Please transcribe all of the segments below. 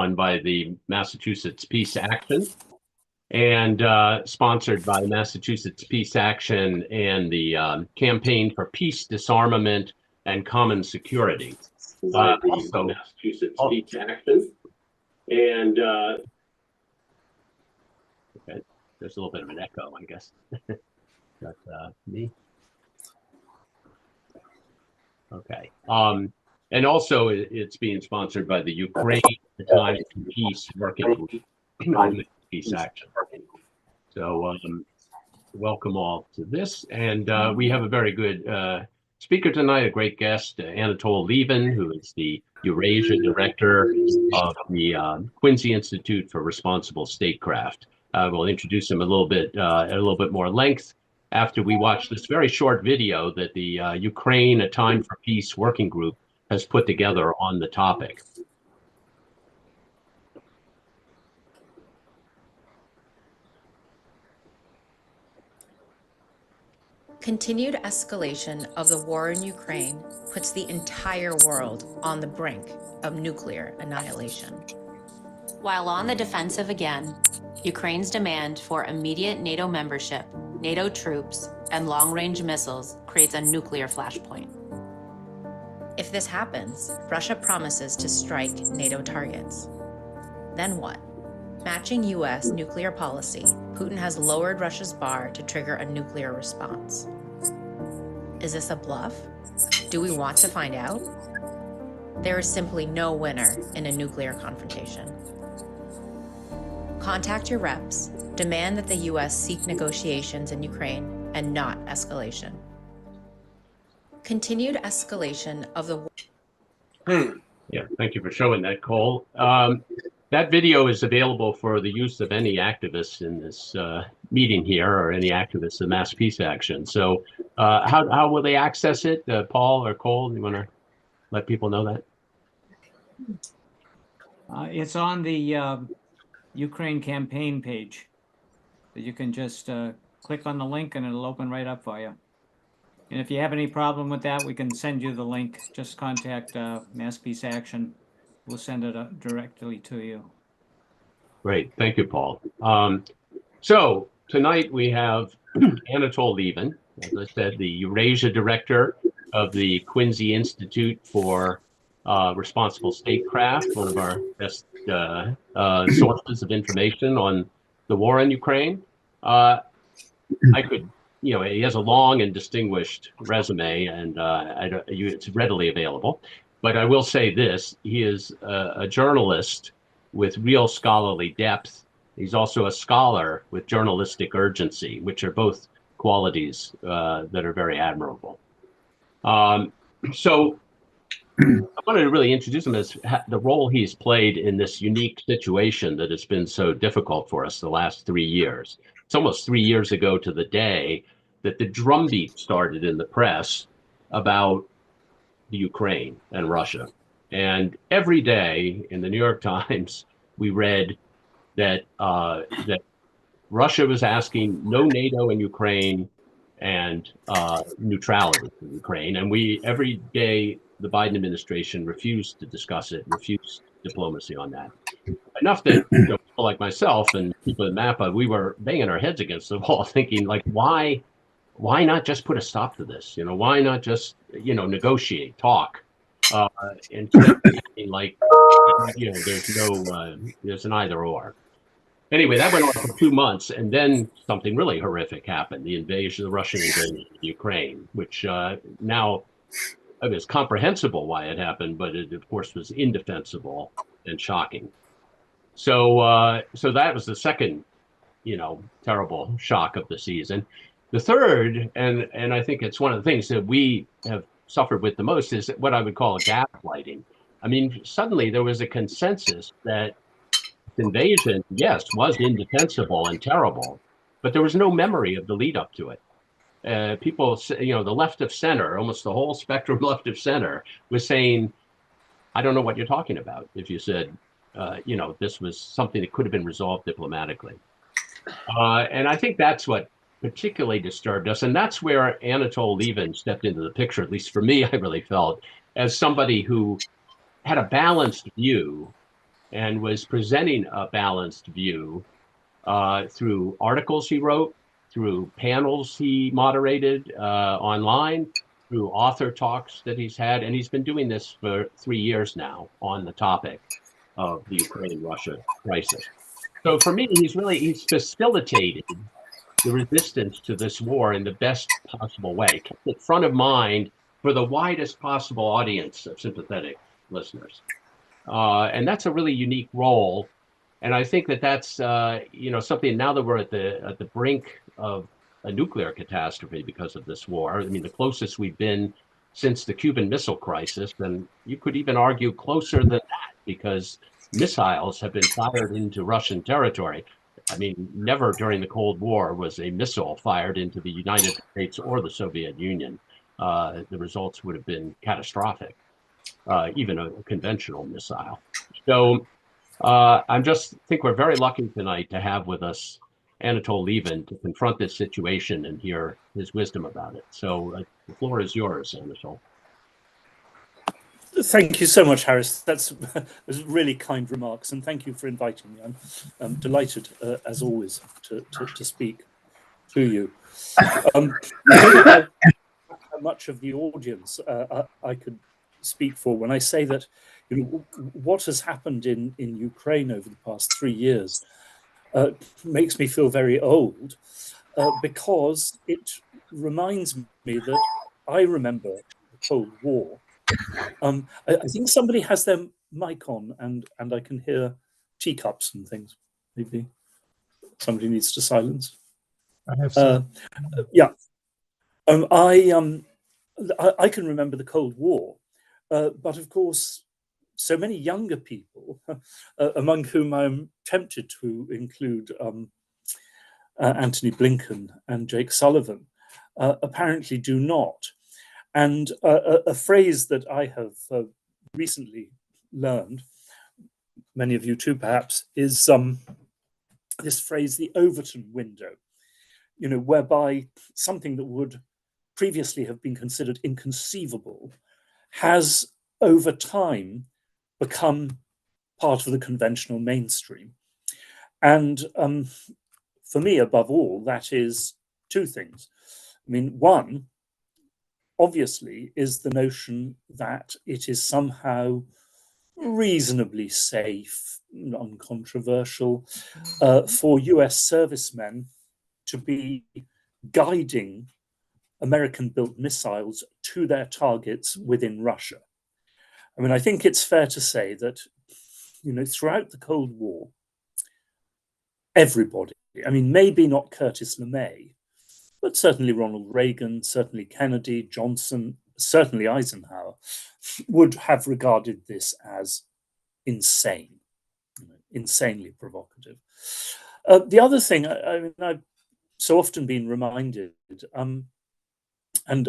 by the Massachusetts Peace Action and sponsored by Massachusetts Peace Action and the Campaign for Peace, Disarmament, and Common Security. Also Massachusetts Peace Action and okay, there's a little bit of an echo, I guess. That's me. Okay. And also it's being sponsored by the Ukraine Time for Peace Working Group on Peace Action. So welcome all to this. And we have a very good speaker tonight, a great guest, Anatol Lieven, who is the Eurasia director of the Quincy Institute for Responsible Statecraft. We'll introduce him a little bit at a little bit more length after we watch this very short video that the Ukraine A Time for Peace Working Group has put together on the topic. Continued escalation of the war in Ukraine puts the entire world on the brink of nuclear annihilation. While on the defensive again, Ukraine's demand for immediate NATO membership, NATO troops, and long-range missiles creates a nuclear flashpoint. If this happens, Russia promises to strike NATO targets. Then what? Matching US nuclear policy, Putin has lowered Russia's bar to trigger a nuclear response. Is this a bluff? Do we want to find out? There is simply no winner in a nuclear confrontation. Contact your reps, demand that the US seek negotiations in Ukraine and not escalation. Continued escalation of the war. Yeah, thank you for showing that, Cole. That video is available for the use of any activists in this meeting here or any activists in Mass Peace Action. So how will they access it? Paul or Cole, you want to let people know that? It's on the Ukraine campaign page. That you can just click on the link and it'll open right up for you. And if you have any problem with that, we can send you the link. Just contact Mass Peace Action. We'll send it directly to you. Great, thank you, Paul. So tonight we have Anatol Lieven, as I said, the Eurasia director of the Quincy Institute for Responsible Statecraft, one of our best sources of information on the war in Ukraine. He has a long and distinguished resume, and it's readily available. But I will say this, he is a journalist with real scholarly depth. He's also a scholar with journalistic urgency, which are both qualities that are very admirable. So I wanted to really introduce him as the role he's played in this unique situation that has been so difficult for us the last 3 years. It's almost 3 years ago to the day that the drumbeat started in the press about the Ukraine and Russia. And every day in the New York Times, we read that that Russia was asking no NATO in Ukraine and neutrality in Ukraine. And every day, the Biden administration refused to discuss it, refused diplomacy on that. Enough that people like myself and people at MAPA, we were banging our heads against the wall thinking, like, why not just put a stop to this? Why not just, negotiate, talk, instead of thinking like, there's an either or. Anyway, that went on for 2 months, and then something really horrific happened, the Russian invasion of Ukraine, which now it was comprehensible why it happened, but it, of course, was indefensible and shocking. So that was the second, terrible shock of the season. The third, and I think it's one of the things that we have suffered with the most, is what I would call gaslighting. I mean, suddenly there was a consensus that invasion, yes, was indefensible and terrible, but there was no memory of the lead up to it. People, the left of center, almost the whole spectrum left of center, was saying, I don't know what you're talking about if you said, this was something that could have been resolved diplomatically. And I think that's what particularly disturbed us. And that's where Anatol Lieven stepped into the picture, at least for me, I really felt, as somebody who had a balanced view and was presenting a balanced view through articles he wrote, through panels he moderated online, through author talks that he's had, and he's been doing this for 3 years now on the topic of the Ukraine-Russia crisis. So for me, he's facilitated the resistance to this war in the best possible way, kept it front of mind for the widest possible audience of sympathetic listeners. And that's a really unique role. And I think that that's something, now that we're at the brink of a nuclear catastrophe because of this war. I mean, the closest we've been since the Cuban Missile Crisis, and you could even argue closer than that, because missiles have been fired into Russian territory. I mean, never during the Cold War was a missile fired into the United States or the Soviet Union. The results would have been catastrophic, even a conventional missile. So I just think we're very lucky tonight to have with us Anatol Lieven to confront this situation and hear his wisdom about it. So the floor is yours, Anatol. Thank you so much, Harris. Those really kind remarks, and thank you for inviting me. I'm delighted, as always, to speak to you. I don't know how much of the audience I could speak for when I say that what has happened in Ukraine over the past 3 years makes me feel very old, because it reminds me that I remember the Cold War. I think somebody has their mic on, and I can hear teacups and things. Maybe somebody needs to silence. I have some. Yeah. I can remember the Cold War, but of course, so many younger people, among whom I'm tempted to include Antony Blinken and Jake Sullivan, apparently do not. And a phrase that I have recently learned, many of you too perhaps, is this phrase, the Overton window, whereby something that would previously have been considered inconceivable has over time become part of the conventional mainstream. And for me, above all, that is two things. I mean, one, obviously, is the notion that it is somehow reasonably safe, uncontroversial, for US servicemen to be guiding American-built missiles to their targets within Russia. I mean, I think it's fair to say that, throughout the Cold War, everybody, I mean, maybe not Curtis LeMay, but certainly Ronald Reagan, certainly Kennedy, Johnson, certainly Eisenhower, would have regarded this as insane, insanely provocative. The other thing, I mean, I've so often been reminded, and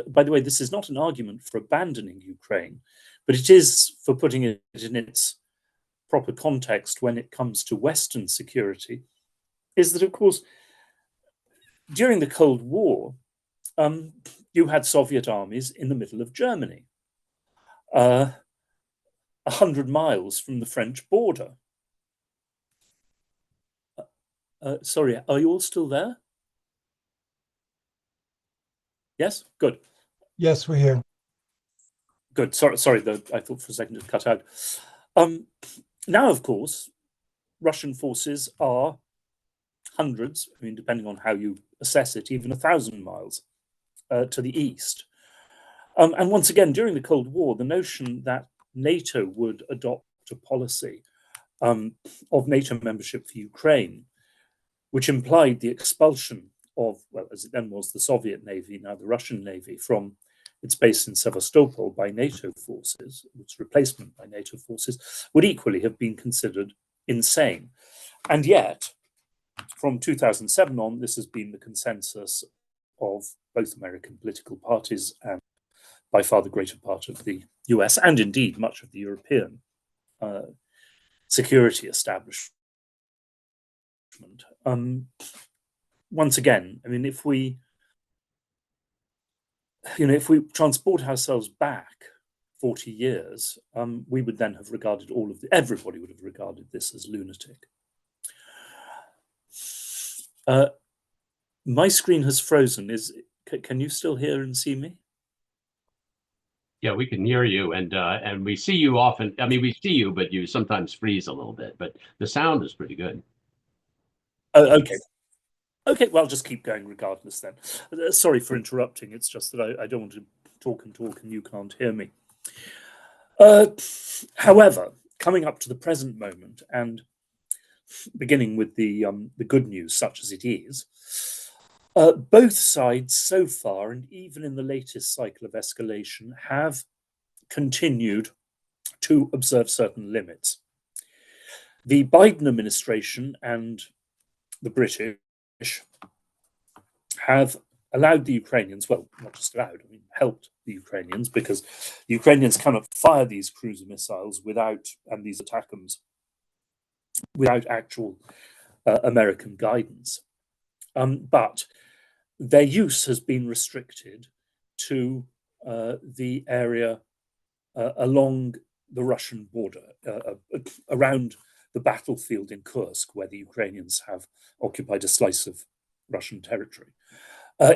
by the way, this is not an argument for abandoning Ukraine, but it is for putting it in its proper context when it comes to Western security, is that, of course, during the Cold War, you had Soviet armies in the middle of Germany, 100 miles from the French border. Sorry, are you all still there? Yes, good. Yes, we're here. Good. Sorry. I thought for a second it cut out. Now, of course, Russian forces are hundreds, I mean, depending on how you assess it, even 1,000 miles to the east. And once again, during the Cold War, the notion that NATO would adopt a policy of NATO membership for Ukraine, which implied the expulsion of, well, as it then was, the Soviet Navy, now the Russian Navy, from its base in Sevastopol by NATO forces, its replacement by NATO forces, would equally have been considered insane. And yet, from 2007 on, this has been the consensus of both American political parties and by far the greater part of the US, and indeed much of the European security establishment. Once again, I mean, if we transport ourselves back 40 years, we would then have regarded everybody would have regarded this as lunatic. My screen has frozen. Can you still hear and see me? Yeah, we can hear you, and we see you often. I mean, we see you, but you sometimes freeze a little bit. But the sound is pretty good. Oh, okay. Okay, well, I'll just keep going regardless then. Sorry for interrupting. It's just that I don't want to talk and you can't hear me. However, coming up to the present moment and beginning with the good news, such as it is, both sides so far, and even in the latest cycle of escalation, have continued to observe certain limits. The Biden administration and the British have allowed the Ukrainians, well, not just allowed, I mean, helped the Ukrainians, because the Ukrainians cannot fire these cruiser missiles and these ATACMS without actual American guidance. But their use has been restricted to the area along the Russian border, around the battlefield in Kursk, where the Ukrainians have occupied a slice of Russian territory.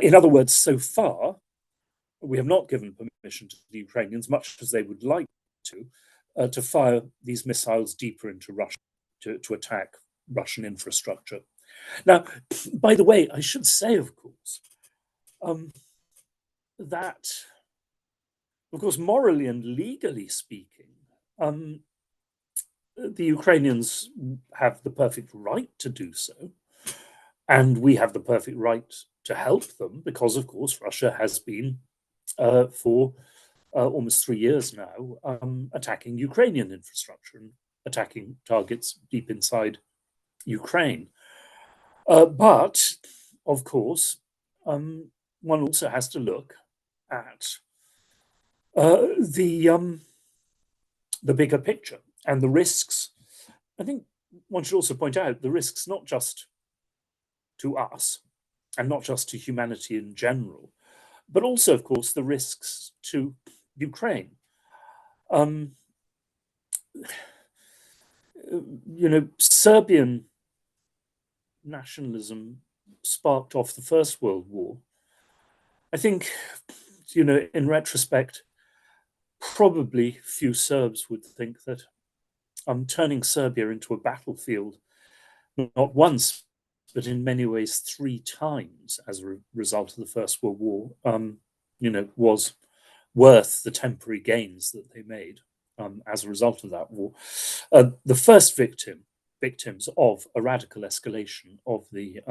In other words, so far, we have not given permission to the Ukrainians, much as they would like to fire these missiles deeper into Russia to attack Russian infrastructure. Now, by the way, I should say, of course, that, of course, morally and legally speaking, the Ukrainians have the perfect right to do so, and we have the perfect right to help them because, of course, Russia has been for almost 3 years now attacking Ukrainian infrastructure and attacking targets deep inside Ukraine. But, of course, one also has to look at the bigger picture and the risks. I think one should also point out the risks not just to us and not just to humanity in general, but also, of course, the risks to Ukraine. Serbian nationalism sparked off the First World War. I think, in retrospect, probably few Serbs would think that turning Serbia into a battlefield, not once, but in many ways 3 times as a result of the First World War, was worth the temporary gains that they made as a result of that war. The first victims of a radical escalation of the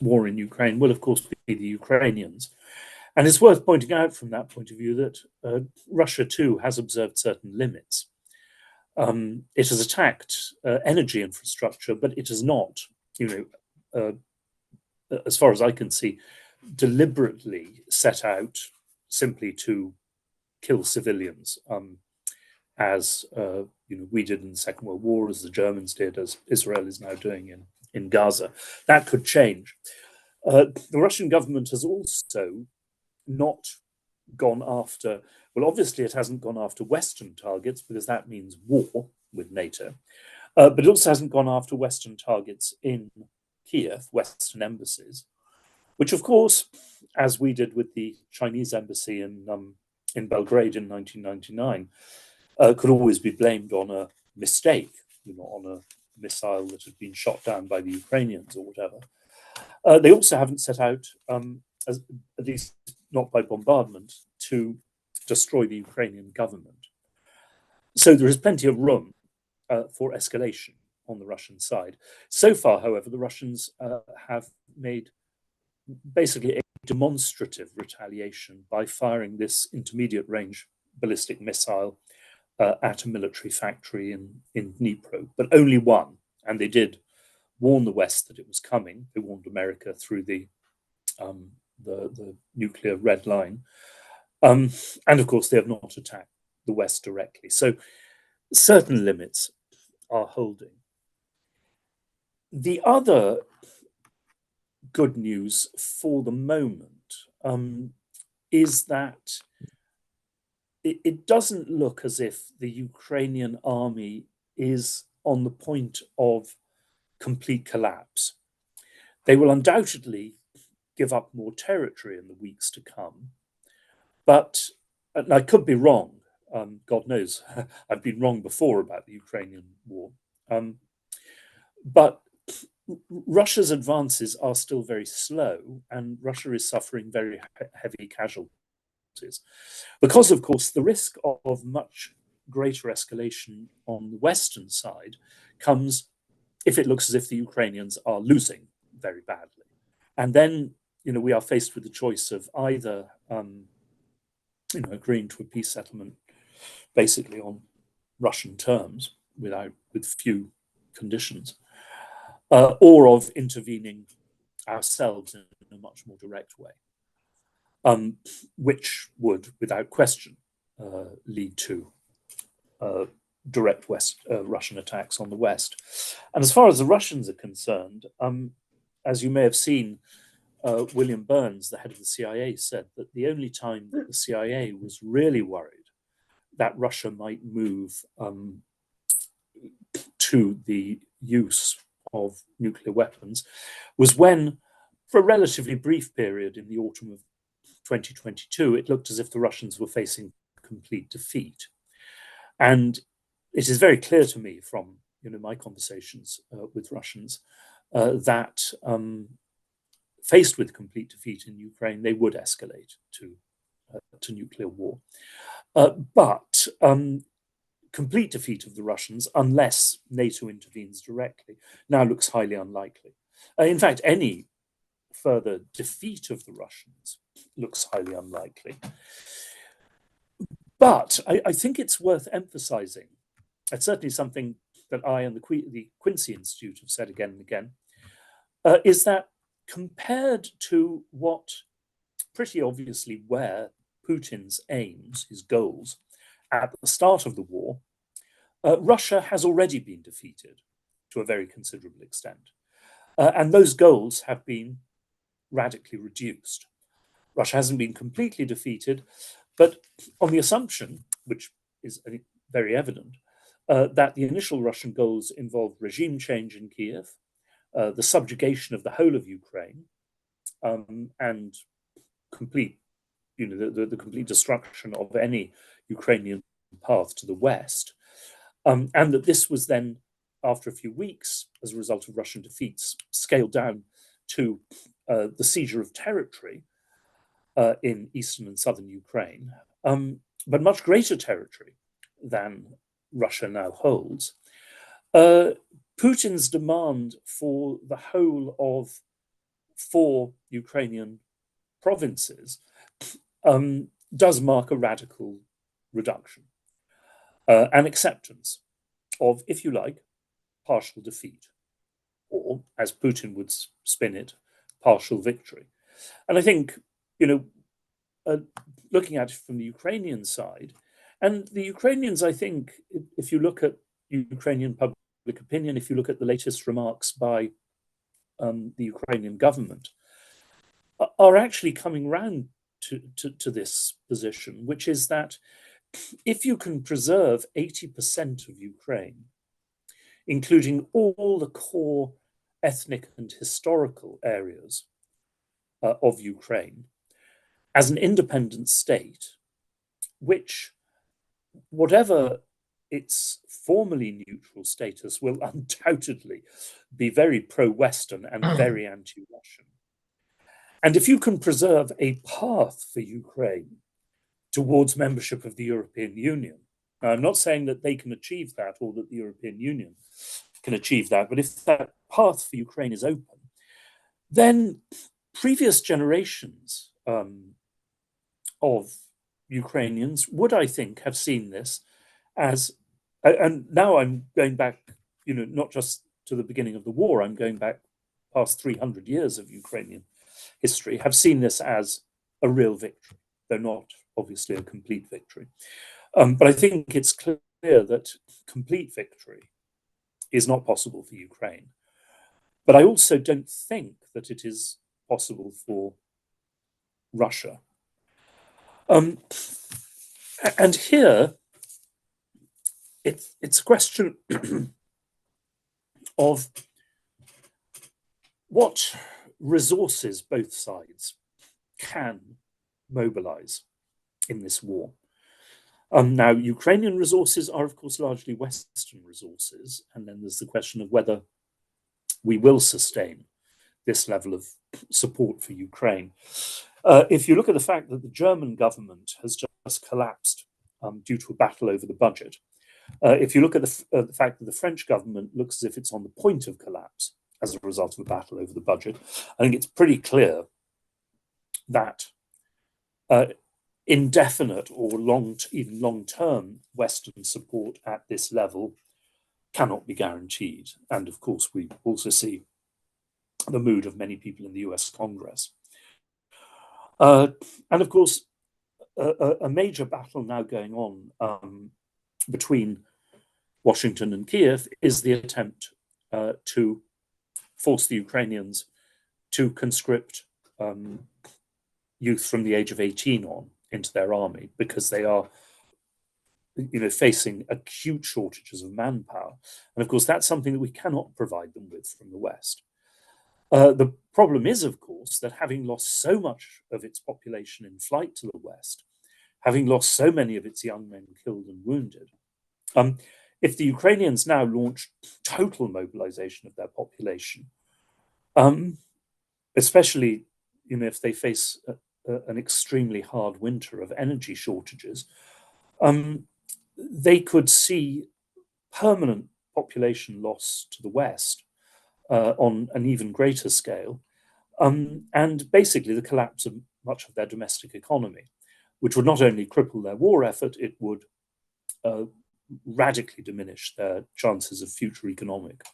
war in Ukraine will, of course, be the Ukrainians. And it's worth pointing out from that point of view that Russia, too, has observed certain limits. It has attacked energy infrastructure, but it has not, as far as I can see, deliberately set out simply to kill civilians, as we did in the Second World War, as the Germans did, as Israel is now doing in Gaza. That could change. The Russian government has also not gone after, well, obviously it hasn't gone after Western targets because that means war with NATO, but it also hasn't gone after Western targets in Kyiv, Western embassies, which, of course, as we did with the Chinese embassy in Belgrade in 1999, could always be blamed on a mistake, on a missile that had been shot down by the Ukrainians or whatever. They also haven't set out, at least not by bombardment, to destroy the Ukrainian government. So there is plenty of room for escalation on the Russian side. So far, however, the Russians have made basically a demonstrative retaliation by firing this intermediate range ballistic missile at a military factory in Dnipro, but only one. And they did warn the West that it was coming. They warned America through the nuclear red line. And of course, they have not attacked the West directly. So certain limits are holding. The other good news for the moment is that it doesn't look as if the Ukrainian army is on the point of complete collapse. They will undoubtedly give up more territory in the weeks to come, but and I could be wrong. God knows, I've been wrong before about the Ukrainian war. But Russia's advances are still very slow, and Russia is suffering very heavy casualties. Because, of course, the risk of much greater escalation on the Western side comes if it looks as if the Ukrainians are losing very badly. And then, we are faced with the choice of either, agreeing to a peace settlement basically on Russian terms with few conditions, or of intervening ourselves in a much more direct way, which would, without question, lead to direct Russian attacks on the West. And as far as the Russians are concerned, as you may have seen, William Burns, the head of the CIA, said that the only time that the CIA was really worried that Russia might move to the use of nuclear weapons was when, for a relatively brief period in the autumn of 2022, it looked as if the Russians were facing complete defeat. And it is very clear to me from my conversations with Russians that faced with complete defeat in Ukraine, they would escalate to nuclear war. But complete defeat of the Russians, unless NATO intervenes directly, now looks highly unlikely. In fact, any further defeat of the Russians looks highly unlikely. But I think it's worth emphasizing, it's certainly something that I and the Quincy Institute have said again and again, is that compared to what pretty obviously were Putin's aims, his goals, at the start of the war, Russia has already been defeated to a very considerable extent. And those goals have been radically reduced. Russia hasn't been completely defeated, but on the assumption, which is very evident, that the initial Russian goals involved regime change in Kyiv, the subjugation of the whole of Ukraine, and complete, the complete destruction of any Ukrainian path to the West, and that this was then, after a few weeks, as a result of Russian defeats, scaled down to the seizure of territory in eastern and southern Ukraine, but much greater territory than Russia now holds. Putin's demand for the whole of 4 Ukrainian provinces does mark a radical reduction, an acceptance of, if you like, partial defeat, or, as Putin would spin it, partial victory. And I think, looking at it from the Ukrainian side, and the Ukrainians, I think, if you look at Ukrainian public opinion, if you look at the latest remarks by the Ukrainian government, are actually coming round to this position, which is that if you can preserve 80% of Ukraine, including all the core ethnic and historical areas of Ukraine, as an independent state, which, whatever its formally neutral status, will undoubtedly be very pro-Western and very anti-Russian. And if you can preserve a path for Ukraine towards membership of the European Union, now, I'm not saying that they can achieve that or that the European Union can achieve that, but if that path for Ukraine is open, then previous generations of Ukrainians would, I think, have seen this as, and now I'm going back, not just to the beginning of the war, I'm going back past 300 years of Ukrainian history, have seen this as a real victory, though not obviously a complete victory. But I think it's clear that complete victory is not possible for Ukraine. But I also don't think that it is possible for Russia. And here, it's a question of what resources both sides can mobilize in this war. Now, Ukrainian resources are, of course, largely Western resources, and then there's the question of whether we will sustain this level of support for Ukraine. If you look at the fact that the German government has just collapsed due to a battle over the budget, if you look at the fact that the French government looks as if it's on the point of collapse as a result of a battle over the budget, I think it's pretty clear that indefinite or even long-term Western support at this level cannot be guaranteed. And of course, we also see the mood of many people in the US Congress. And of course, a major battle now going on between Washington and Kyiv is the attempt to force the Ukrainians to conscript youth from the age of 18 on into their army, because they are, facing acute shortages of manpower. And of course, that's something that we cannot provide them with from the West. The problem is, of course, that having lost so much of its population in flight to the West, having lost so many of its young men killed and wounded, if the Ukrainians now launch total mobilization of their population, especially if they face an extremely hard winter of energy shortages, they could see permanent population loss to the West on an even greater scale, and basically the collapse of much of their domestic economy, which would not only cripple their war effort, it would radically diminish their chances of future economic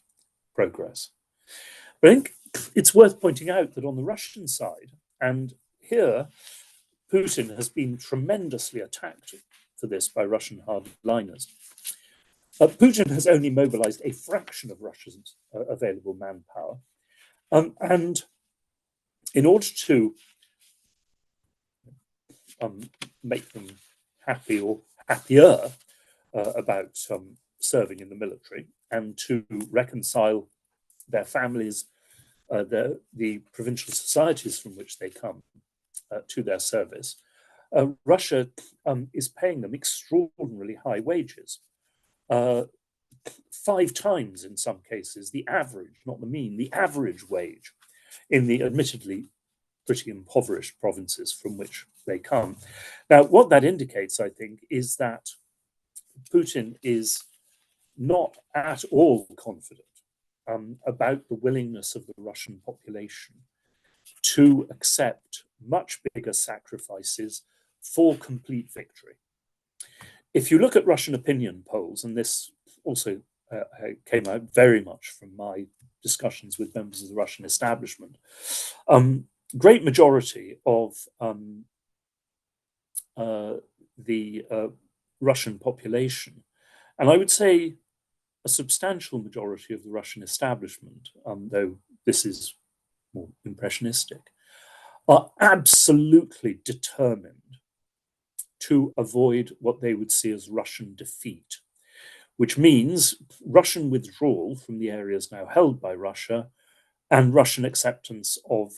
progress. But I think it's worth pointing out that on the Russian side, and here Putin has been tremendously attacked for this by Russian hardliners. Putin has only mobilized a fraction of Russia's available manpower. And in order to make them happy or happier about serving in the military, and to reconcile their families, the provincial societies from which they come to their service, Russia is paying them extraordinarily high wages. 5 times in some cases the average, not the mean, the average wage in the admittedly pretty impoverished provinces from which they come. Now, what that indicates, I think, is that Putin is not at all confident about the willingness of the Russian population to accept much bigger sacrifices for complete victory. If you look at Russian opinion polls, and this also came out very much from my discussions with members of the Russian establishment, great majority of the Russian population, and I would say a substantial majority of the Russian establishment, though this is more impressionistic, are absolutely determined to avoid what they would see as Russian defeat, which means Russian withdrawal from the areas now held by Russia and Russian acceptance of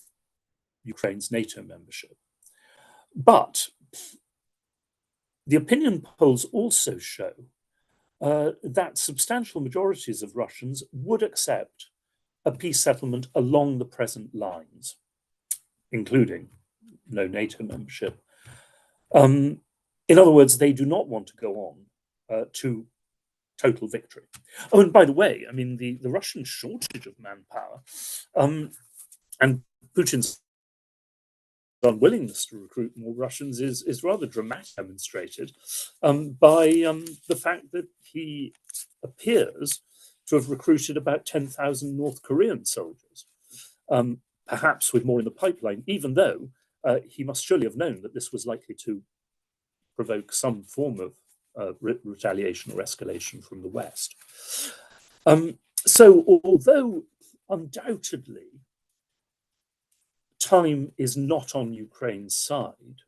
Ukraine's NATO membership. But the opinion polls also show that substantial majorities of Russians would accept a peace settlement along the present lines, including no NATO membership. In other words, they do not want to go on to total victory. Oh, and by the way, I mean, the Russian shortage of manpower and Putin's unwillingness to recruit more Russians is rather dramatically demonstrated by the fact that he appears to have recruited about 10,000 North Korean soldiers, perhaps with more in the pipeline, even though he must surely have known that this was likely to provoke some form of retaliation or escalation from the West. So although undoubtedly time is not on Ukraine's side,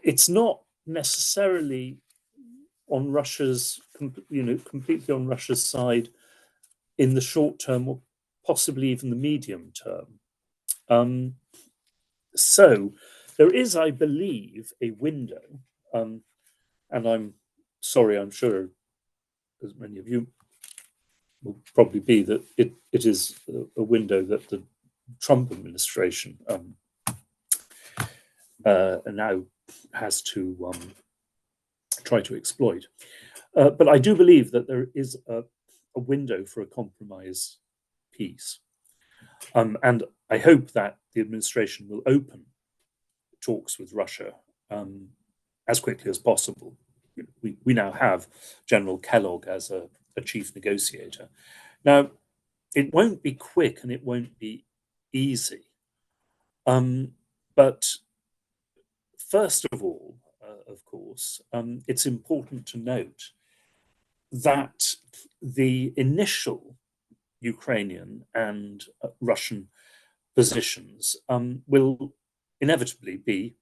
it's not necessarily on Russia's, completely on Russia's side in the short term, or possibly even the medium term. So there is, I believe, a window, and I'm sorry, I'm sure, as many of you will probably be, that it is a window that the Trump administration now has to try to exploit. But I do believe that there is a window for a compromise peace. And I hope that the administration will open talks with Russia as quickly as possible. We now have General Kellogg as a chief negotiator. Now, it won't be quick and it won't be easy. But first of all, of course, it's important to note that the initial Ukrainian and Russian positions will inevitably be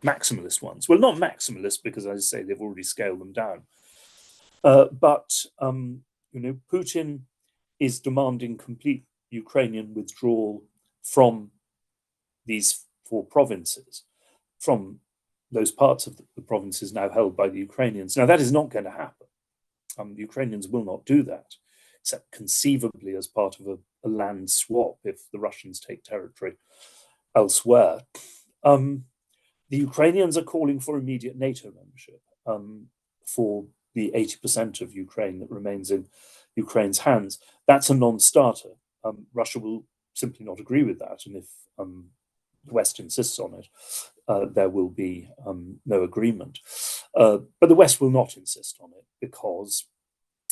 maximalist ones. Well, not maximalist because, as I say, they've already scaled them down. But Putin is demanding complete Ukrainian withdrawal from these 4 provinces, from those parts of the provinces now held by the Ukrainians. Now, that is not going to happen. The Ukrainians will not do that, except conceivably as part of a land swap if the Russians take territory elsewhere. The Ukrainians are calling for immediate NATO membership for the 80% of Ukraine that remains in Ukraine's hands. That's a non-starter. Russia will simply not agree with that. And if the West insists on it, there will be no agreement. But the West will not insist on it because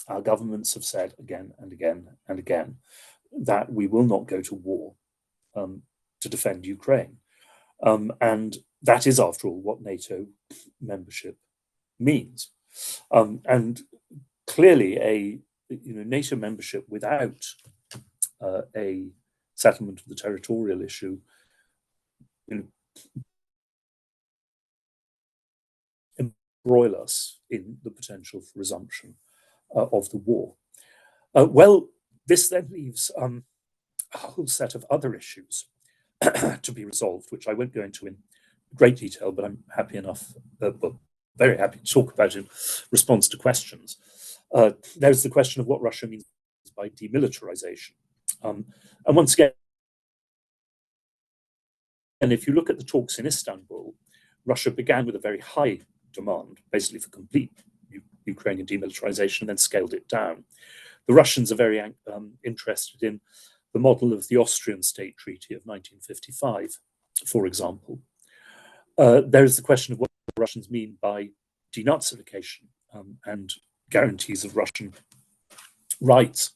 our governments have said again and again and again that we will not go to war to defend Ukraine. And that is, after all, what NATO membership means. And clearly, a NATO membership without a settlement of the territorial issue embroil us in the potential for resumption of the war. Well, this then leaves a whole set of other issues to be resolved, which I won't go into in great detail, but I'm happy enough, very happy to talk about in response to questions. There's the question of what Russia means by demilitarization. And once again, and if you look at the talks in Istanbul, Russia began with a very high demand, basically for complete Ukrainian demilitarization, and then scaled it down. The Russians are very interested in the model of the Austrian State Treaty of 1955, for example. There is the question of what the Russians mean by denazification and guarantees of Russian rights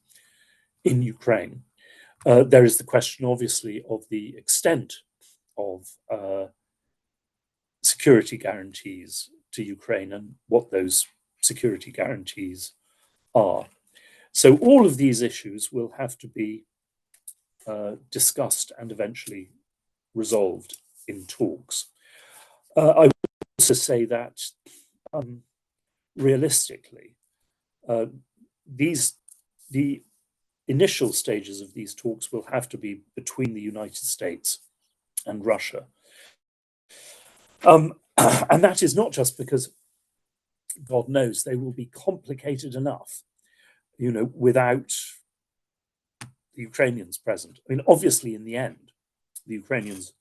in Ukraine. There is the question, obviously, of the extent of security guarantees to Ukraine and what those security guarantees are. So all of these issues will have to be discussed and eventually resolved in talks. I would also say that realistically, the initial stages of these talks will have to be between the United States and Russia. And that is not just because, God knows, they will be complicated enough, without the Ukrainians present. I mean, obviously, in the end, the Ukrainians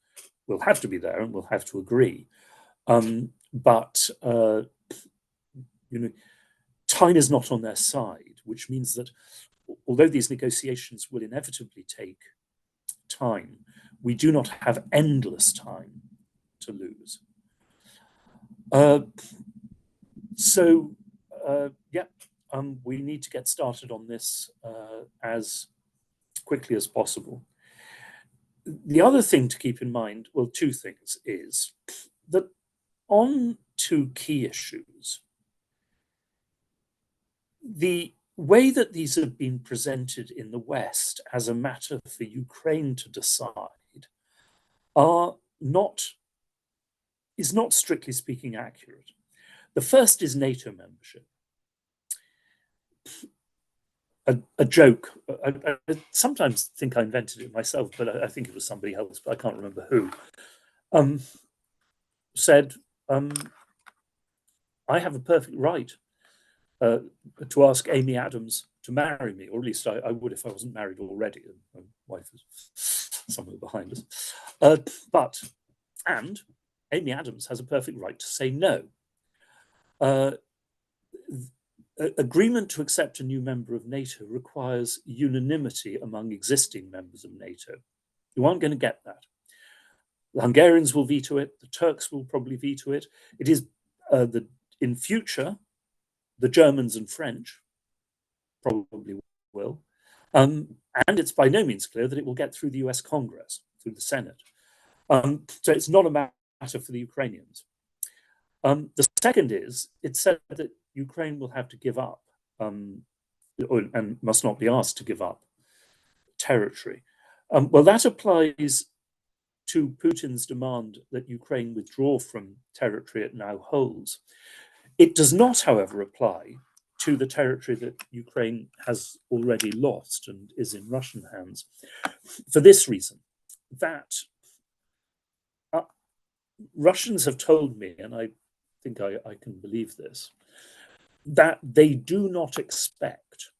will have to be there and will have to agree. But time is not on their side, which means that although these negotiations will inevitably take time, we do not have endless time to lose. We need to get started on this as quickly as possible. The other thing to keep in mind, well, 2 things, is that on 2 key issues, the way that these have been presented in the West as a matter for Ukraine to decide are not is not strictly speaking accurate. The first is NATO membership. A joke, I sometimes think I invented it myself, but I think it was somebody else, but I can't remember who, said, I have a perfect right to ask Amy Adams to marry me, or at least I would if I wasn't married already. And my wife is somewhere behind us. And Amy Adams has a perfect right to say no. Agreement to accept a new member of NATO requires unanimity among existing members of NATO. You aren't going to get that. The Hungarians will veto it. The Turks will probably veto it. It is in future, the Germans and French probably will. And it's by no means clear that it will get through the US Congress, through the Senate. So it's not a matter for the Ukrainians. The second is, it said that Ukraine will have to give up and must not be asked to give up territory. Well, that applies to Putin's demand that Ukraine withdraw from territory it now holds. It does not, however, apply to the territory that Ukraine has already lost and is in Russian hands. For this reason, that Russians have told me, and I think I can believe this, that they do not expect,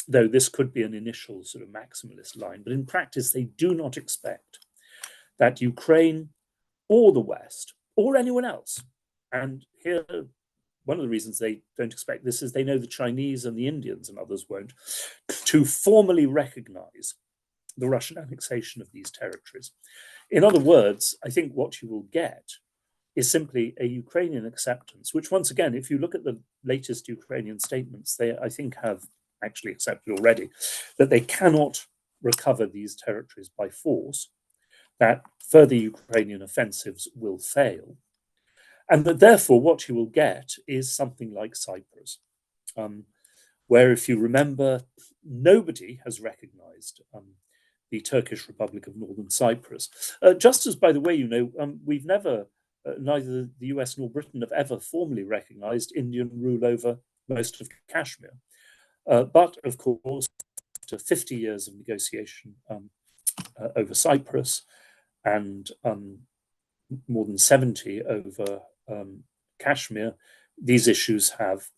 though this could be an initial sort of maximalist line, but in practice, they do not expect that Ukraine or the West or anyone else, and here, one of the reasons they don't expect this is they know the Chinese and the Indians and others won't, to formally recognize the Russian annexation of these territories. In other words, I think what you will get is simply a Ukrainian acceptance, which once again, if you look at the latest Ukrainian statements, they, I think, have actually accepted already that they cannot recover these territories by force, that further Ukrainian offensives will fail, and that therefore what you will get is something like Cyprus, where, if you remember, nobody has recognized the Turkish Republic of Northern Cyprus. Just as, by the way, you know, we've never, neither the US nor Britain have ever formally recognized Indian rule over most of Kashmir. But of course, after 50 years of negotiation over Cyprus and more than 70 over Kashmir, these issues have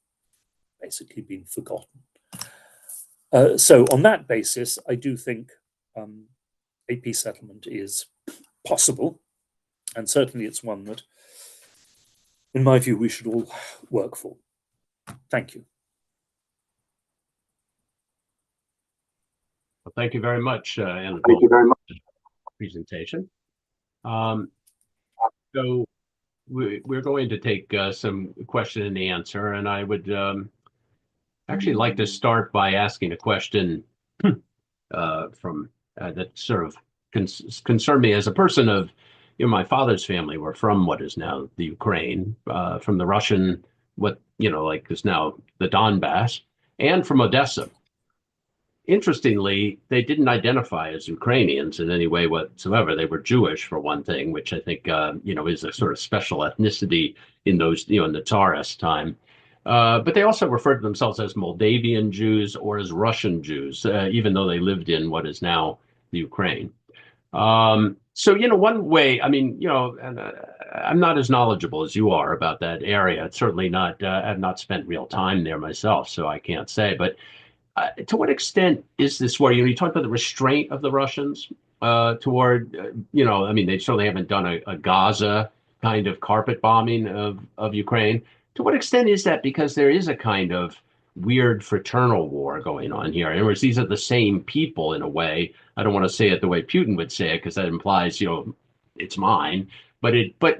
basically been forgotten. So on that basis, I do think a peace settlement is possible, and certainly it's one that, in my view, we should all work for. Thank you. Well, thank you very much, Anatol. Thank you very much. Presentation. So we're going to take some question and answer, and I would actually like to start by asking a question from that sort of concerned me as a person of, you know, my father's family were from what is now the Ukraine, from the Russian, what, you know, like is now the Donbass, and from Odessa. Interestingly, they didn't identify as Ukrainians in any way whatsoever. They were Jewish, for one thing, which I think, you know, is a sort of special ethnicity in those, you know, in the Tsarist time. But they also referred to themselves as Moldavian Jews or as Russian Jews, even though they lived in what is now the Ukraine. So, you know, one way, I mean, you know, and, I'm not as knowledgeable as you are about that area. It's certainly not, I've not spent real time there myself, so I can't say. But to what extent is this where, you know, you talk about the restraint of the Russians toward, you know, I mean, they certainly haven't done a Gaza kind of carpet bombing of Ukraine. To what extent is that because there is a kind of weird fraternal war going on here? In other words, these are the same people in a way. I don't want to say it the way Putin would say it, because that implies, you know, it's mine. But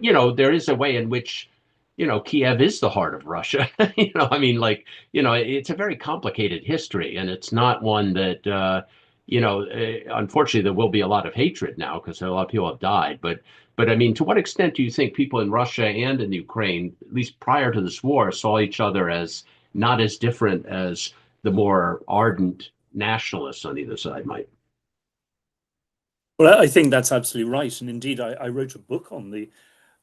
you know, there is a way in which, you know, Kyiv is the heart of Russia. You know, I mean, like, you know, it's a very complicated history, and it's not one that, you know, unfortunately, there will be a lot of hatred now because a lot of people have died. But I mean, to what extent do you think people in Russia and in Ukraine, at least prior to this war, saw each other as not as different as the more ardent nationalists on either side might? Well, I think that's absolutely right. And indeed, I wrote a book on the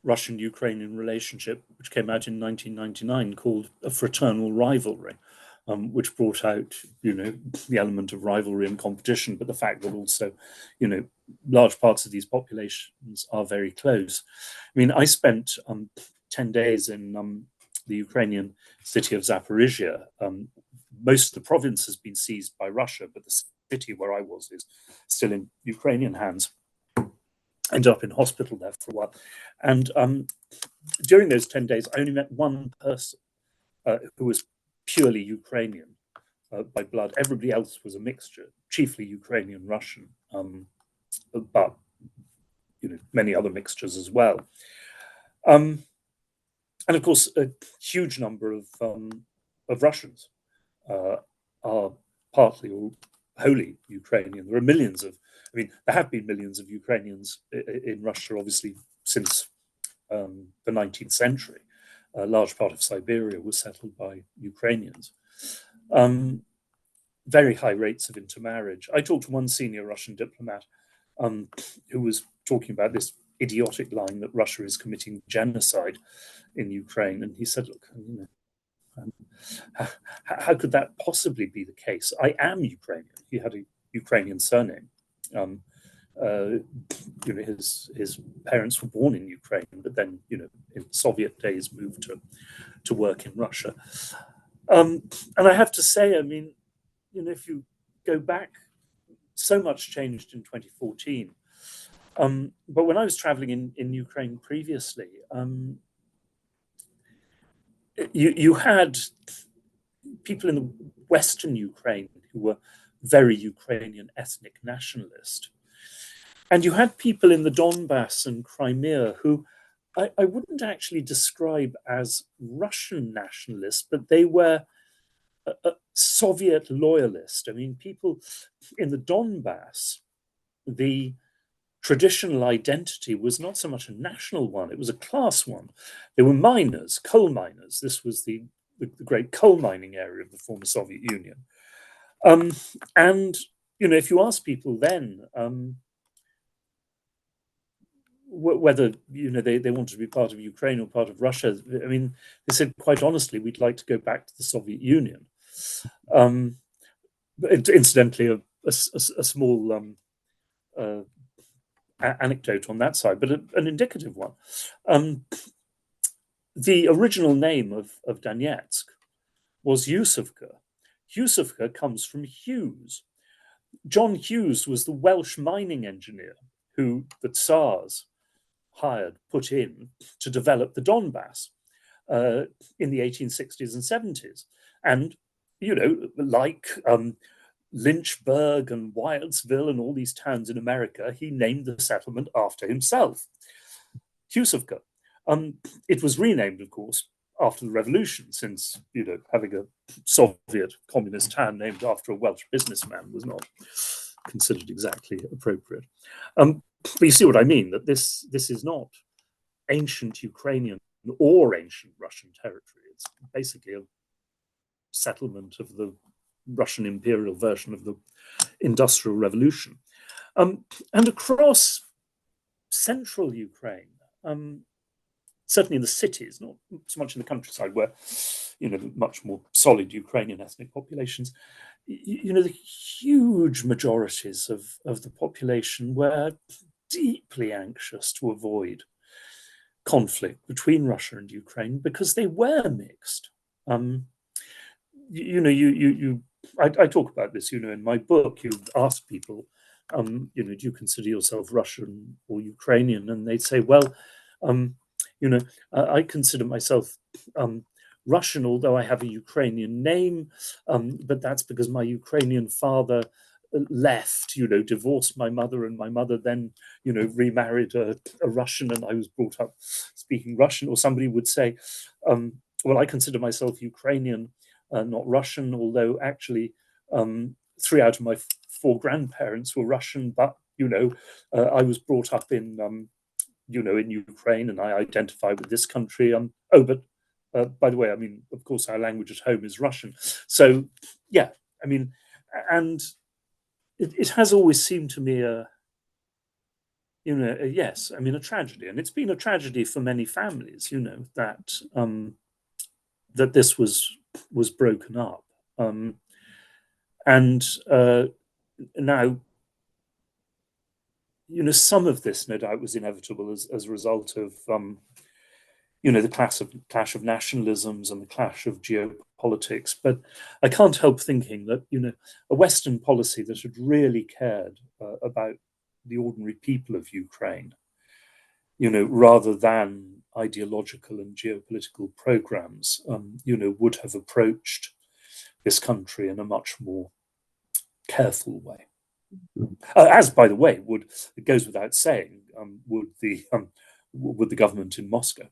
Russian-Ukrainian relationship, which came out in 1999, called A Fraternal Rivalry, which brought out, the element of rivalry and competition, but the fact that also, large parts of these populations are very close. I mean, I spent 10 days in the Ukrainian city of Zaporizhia. Most of the province has been seized by Russia, but the city where I was is still in Ukrainian hands. Ended up in hospital there for a while. And during those 10 days, I only met one person who was purely Ukrainian by blood. Everybody else was a mixture, chiefly Ukrainian Russian, but many other mixtures as well. And of course, a huge number of Russians are partly or wholly Ukrainian. There are millions of, there have been millions of Ukrainians in Russia, obviously, since the 19th century. A large part of Siberia was settled by Ukrainians. Very high rates of intermarriage. I talked to one senior Russian diplomat who was talking about this idiotic line that Russia is committing genocide in Ukraine. And he said, look, how could that possibly be the case? I am Ukrainian. He had a Ukrainian surname. His parents were born in Ukraine, but then, in Soviet days moved to work in Russia. And I have to say, if you go back, so much changed in 2014. But when I was traveling in Ukraine previously, you had people in the Western Ukraine who were very Ukrainian ethnic nationalist. And you had people in the Donbass and Crimea who I wouldn't actually describe as Russian nationalists, but they were Soviet loyalist. People in the Donbass, the traditional identity was not so much a national one, it was a class one. They were miners, coal miners. This was the great coal mining area of the former Soviet Union. And, if you ask people then whether, they wanted to be part of Ukraine or part of Russia, they said, quite honestly, we'd like to go back to the Soviet Union. Incidentally, a small anecdote on that side, but an indicative one. The original name of Donetsk was Yusovka. Yusovka comes from Hughes. John Hughes was the Welsh mining engineer who the Tsars put in to develop the Donbass in the 1860s and 70s. And, like Lynchburg and Wyattsville and all these towns in America, he named the settlement after himself, Husovka. It was renamed, of course, after the revolution, since, having a Soviet communist town named after a Welsh businessman was not considered exactly appropriate. But you see what I mean, that this is not ancient Ukrainian or ancient Russian territory. It's basically a settlement of the Russian imperial version of the Industrial Revolution. And across central Ukraine, certainly in the cities, not so much in the countryside where, much more solid Ukrainian ethnic populations, the huge majorities of the population were deeply anxious to avoid conflict between Russia and Ukraine because they were mixed. I talk about this, in my book. You ask people, do you consider yourself Russian or Ukrainian? And they'd say, well, I consider myself Russian, although I have a Ukrainian name, but that's because my Ukrainian father left, divorced my mother, and my mother then, remarried a Russian, and I was brought up speaking Russian. Or somebody would say, well, I consider myself Ukrainian, not Russian, although actually 3 out of my 4 grandparents were Russian, but, I was brought up in, in Ukraine, and I identify with this country. But by the way, of course, our language at home is Russian. So, yeah, and it has always seemed to me yes, I mean, a tragedy, and it's been a tragedy for many families, that that this was broken up, and now, some of this, no doubt, was inevitable as a result of the clash of nationalisms and the clash of geopolitics. But I can't help thinking that a Western policy that had really cared about the ordinary people of Ukraine, rather than ideological and geopolitical programs, would have approached this country in a much more careful way. As, by the way, it goes without saying, would the government in Moscow.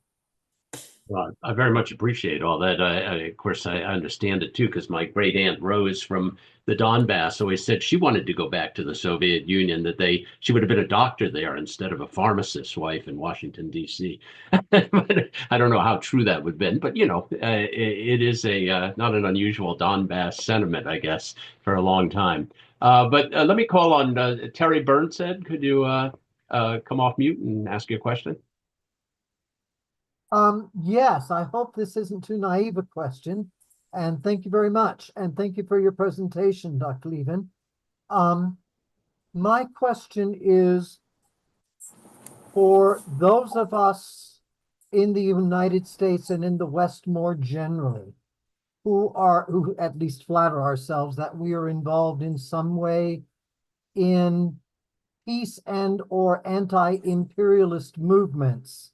Well, I very much appreciate all that. Of course, I understand it too, because my great aunt Rose from the Donbass always said she wanted to go back to the Soviet Union, that she would have been a doctor there instead of a pharmacist's wife in Washington, D.C. I don't know how true that would have been, but it is not an unusual Donbass sentiment, I guess, for a long time. But let me call on Terry Burnshead. Could you come off mute and ask your question? Yes, I hope this isn't too naive a question. And thank you very much. And thank you for your presentation, Dr. Lieven. My question is for those of us in the United States and in the West more generally, who at least flatter ourselves that we are involved in some way in peace and or anti-imperialist movements.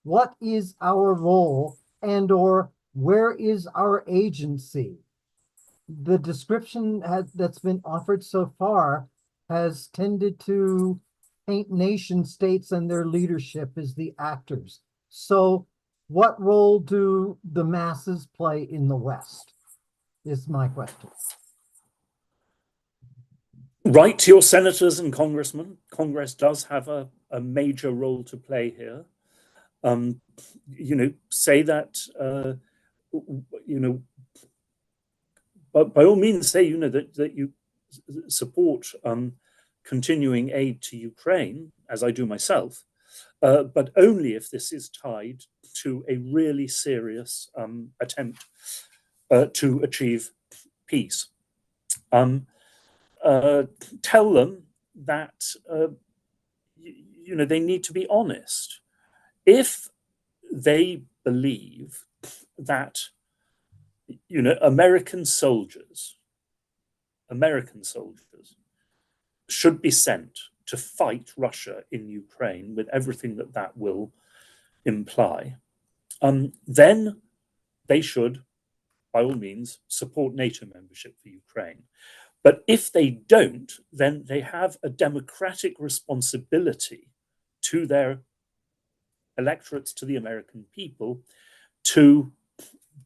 What is our role and or where is our agency? The description that's been offered so far has tended to paint nation states and their leadership as the actors. So what role do the masses play in the West is my question. Right, your senators and congressmen. Congress does have a major role to play here. Say that, but by all means say, that you support continuing aid to Ukraine, as I do myself, but only if this is tied to a really serious attempt to achieve peace. Tell them that, they need to be honest. If they believe that, American soldiers should be sent to fight Russia in Ukraine with everything that will imply, then they should, by all means, support NATO membership for Ukraine. But if they don't, then they have a democratic responsibility to their electorates, to the American people, to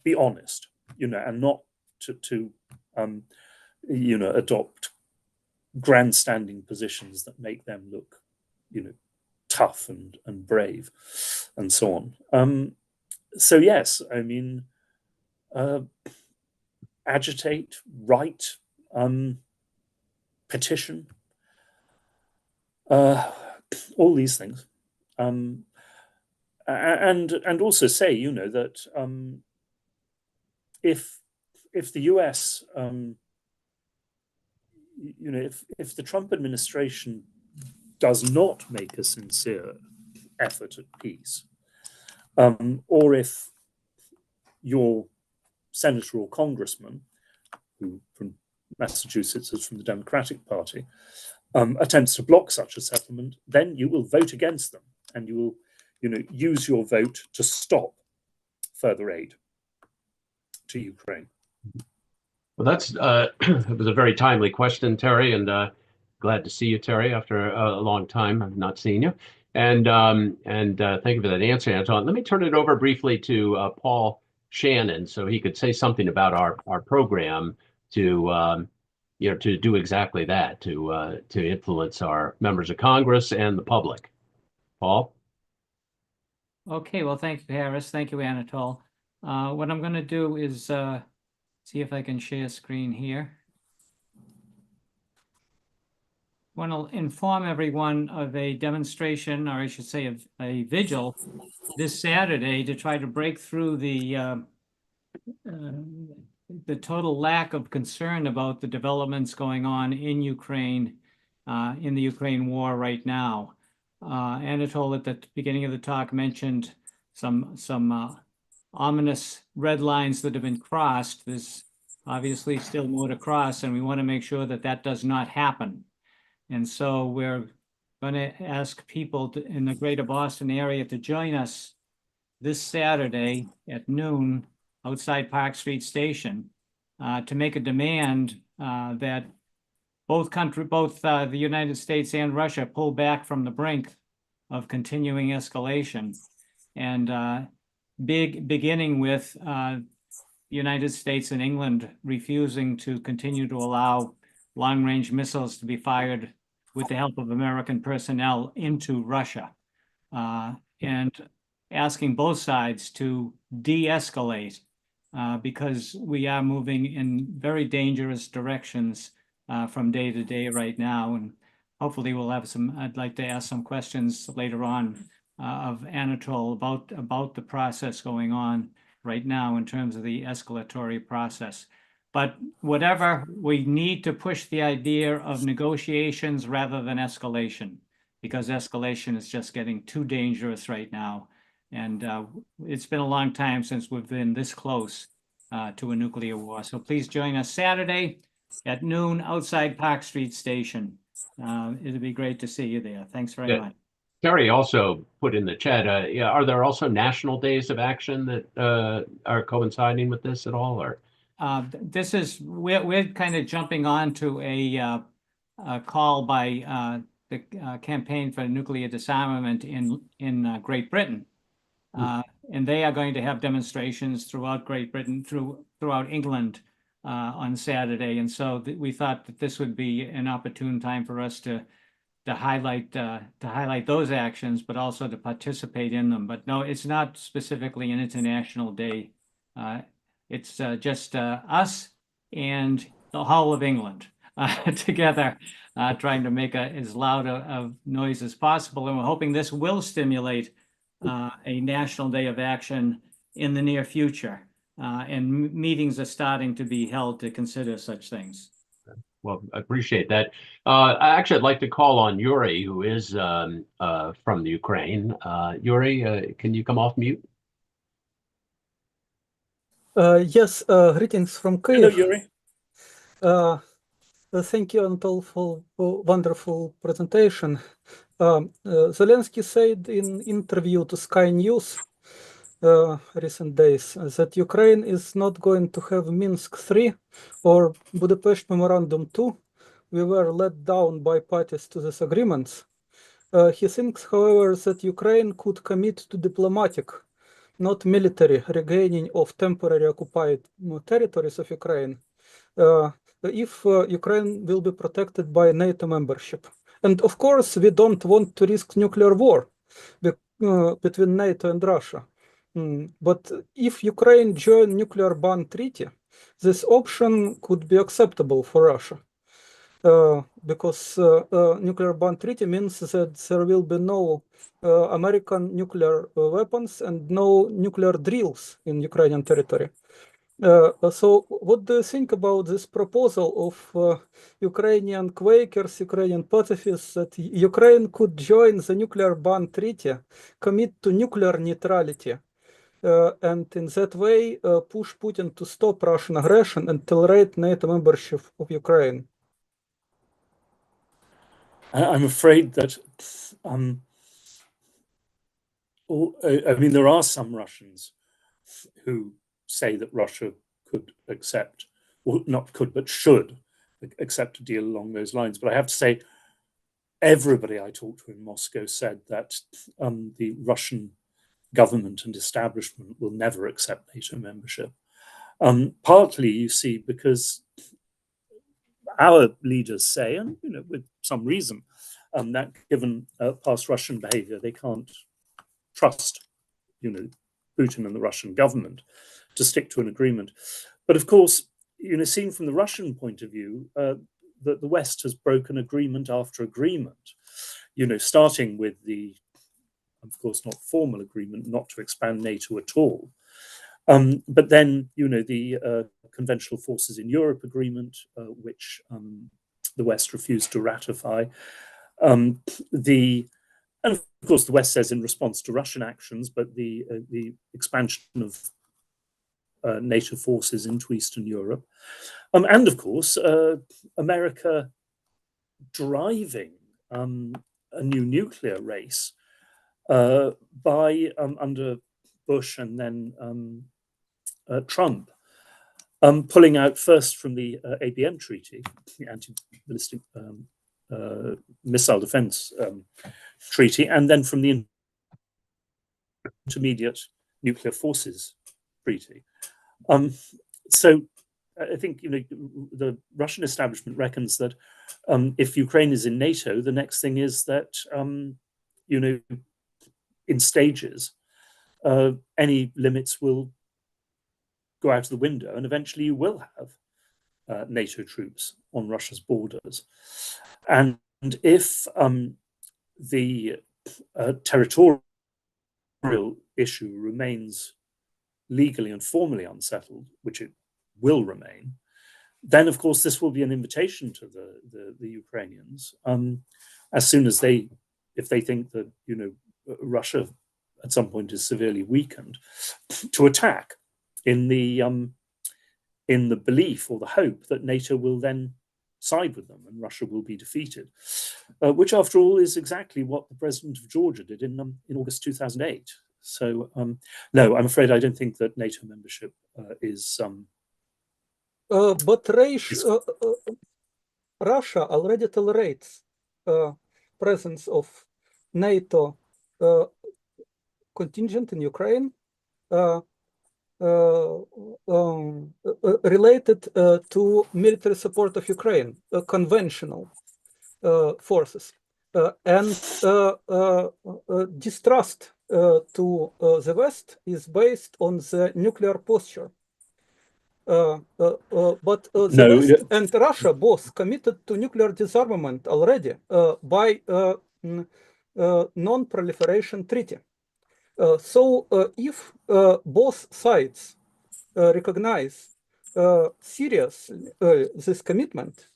be honest, and not to adopt grandstanding positions that make them look, tough and brave, and so on. So yes, I mean, agitate, write, petition, all these things. And also say, that if the US, if the Trump administration does not make a sincere effort at peace, or if your senator or congressman, who from Massachusetts is from the Democratic Party, attempts to block such a settlement, then you will vote against them, and you will use your vote to stop further aid to Ukraine. Well, that's it was a very timely question, Terry, and glad to see you, Terry, after a long time. I've not seen you, and thank you for that answer, Anatol. Let me turn it over briefly to Paul Shannon, so he could say something about our program to to do exactly that, to influence our members of Congress and the public. Paul. Okay, well, thank you, Harris. Thank you, Anatol. What I'm going to do is see if I can share screen here. want to inform everyone of a demonstration, or I should say a vigil, this Saturday to try to break through the total lack of concern about the developments going on in Ukraine, in the Ukraine war right now. Anatol at the beginning of the talk mentioned some ominous red lines that have been crossed. There's obviously still more to cross, and we want to make sure that that does not happen. And so we're going to ask people in the greater Boston area to join us this Saturday at noon outside Park Street Station to make a demand that both the United States and Russia pull back from the brink of continuing escalation, and beginning with the United States and England refusing to continue to allow long-range missiles to be fired with the help of American personnel into Russia, and asking both sides to de-escalate because we are moving in very dangerous directions from day to day right now. And hopefully we'll have I'd like to ask some questions later on of Anatol about the process going on right now in terms of the escalatory process. But whatever, we need to push the idea of negotiations rather than escalation, because escalation is just getting too dangerous right now. And it's been a long time since we've been this close to a nuclear war. So please join us Saturday at noon outside Park Street Station. It'd be great to see you there. Thanks very much. Terry also put in the chat, are there also national days of action that are coinciding with this at all? Or this is, we're kind of jumping on to a call by the Campaign for Nuclear Disarmament in Great Britain. And they are going to have demonstrations throughout Great Britain, throughout England on Saturday. And so we thought that this would be an opportune time for us to highlight those actions, but also to participate in them. But no, it's not specifically an international day. It's just us and the whole of England together, trying to make as loud a noise as possible. And we're hoping this will stimulate a national day of action in the near future. And meetings are starting to be held to consider such things. Well, I appreciate that. I'd like to call on Yuri, who is from the Ukraine. Yuri, can you come off mute? Yes, greetings from Kyiv. Hello, Yuri. Thank you, Anatol, for wonderful presentation. Zelensky said in interview to Sky News recent days that Ukraine is not going to have Minsk III or Budapest Memorandum II. We were let down by parties to these agreements. He thinks, however, that Ukraine could commit to diplomatic, not military, regaining of temporary occupied territories of Ukraine if Ukraine will be protected by NATO membership. And of course, we don't want to risk nuclear war between NATO and Russia. But if Ukraine join nuclear ban treaty, this option could be acceptable for Russia. Because nuclear ban treaty means that there will be no American nuclear weapons and no nuclear drills in Ukrainian territory. So what do you think about this proposal of Ukrainian Quakers, Ukrainian pacifists, that Ukraine could join the nuclear ban treaty, commit to nuclear neutrality, and in that way push Putin to stop Russian aggression and tolerate NATO membership of Ukraine? I'm afraid that, there are some Russians who say that Russia could accept, or not could, but should accept a deal along those lines. But I have to say, everybody I talked to in Moscow said that the Russian government and establishment will never accept NATO membership. Partly, you see, because our leaders say, and with some reason, that given past Russian behavior, they can't trust, Putin and the Russian government to stick to an agreement. But of course, seen from the Russian point of view, that the West has broken agreement after agreement, starting with the, of course, not formal agreement not to expand NATO at all. But then, the conventional forces in Europe agreement, which the West refused to ratify. And of course, the West says in response to Russian actions, but the expansion of NATO forces into Eastern Europe. And of course, America driving a new nuclear race by under Bush and then Trump, pulling out first from the ABM treaty, the anti-ballistic missile defense treaty, and then from the intermediate nuclear forces treaty. So I think the Russian establishment reckons that if Ukraine is in NATO, the next thing is that in stages, any limits will go out of the window, and eventually you will have NATO troops on Russia's borders. And if the territorial issue remains legally and formally unsettled, which it will remain, then of course this will be an invitation to the Ukrainians, as soon as if they think that Russia at some point is severely weakened, to attack in the belief or the hope that NATO will then side with them and Russia will be defeated, which after all is exactly what the president of Georgia did in August 2008. So no, I'm afraid I don't think that NATO membership is. But Russia already tolerates presence of NATO contingent in Ukraine related to military support of Ukraine, conventional forces, and distrust to the West is based on the nuclear posture. But the West and Russia both committed to nuclear disarmament already by non-proliferation treaty. So if both sides recognize seriously this commitment,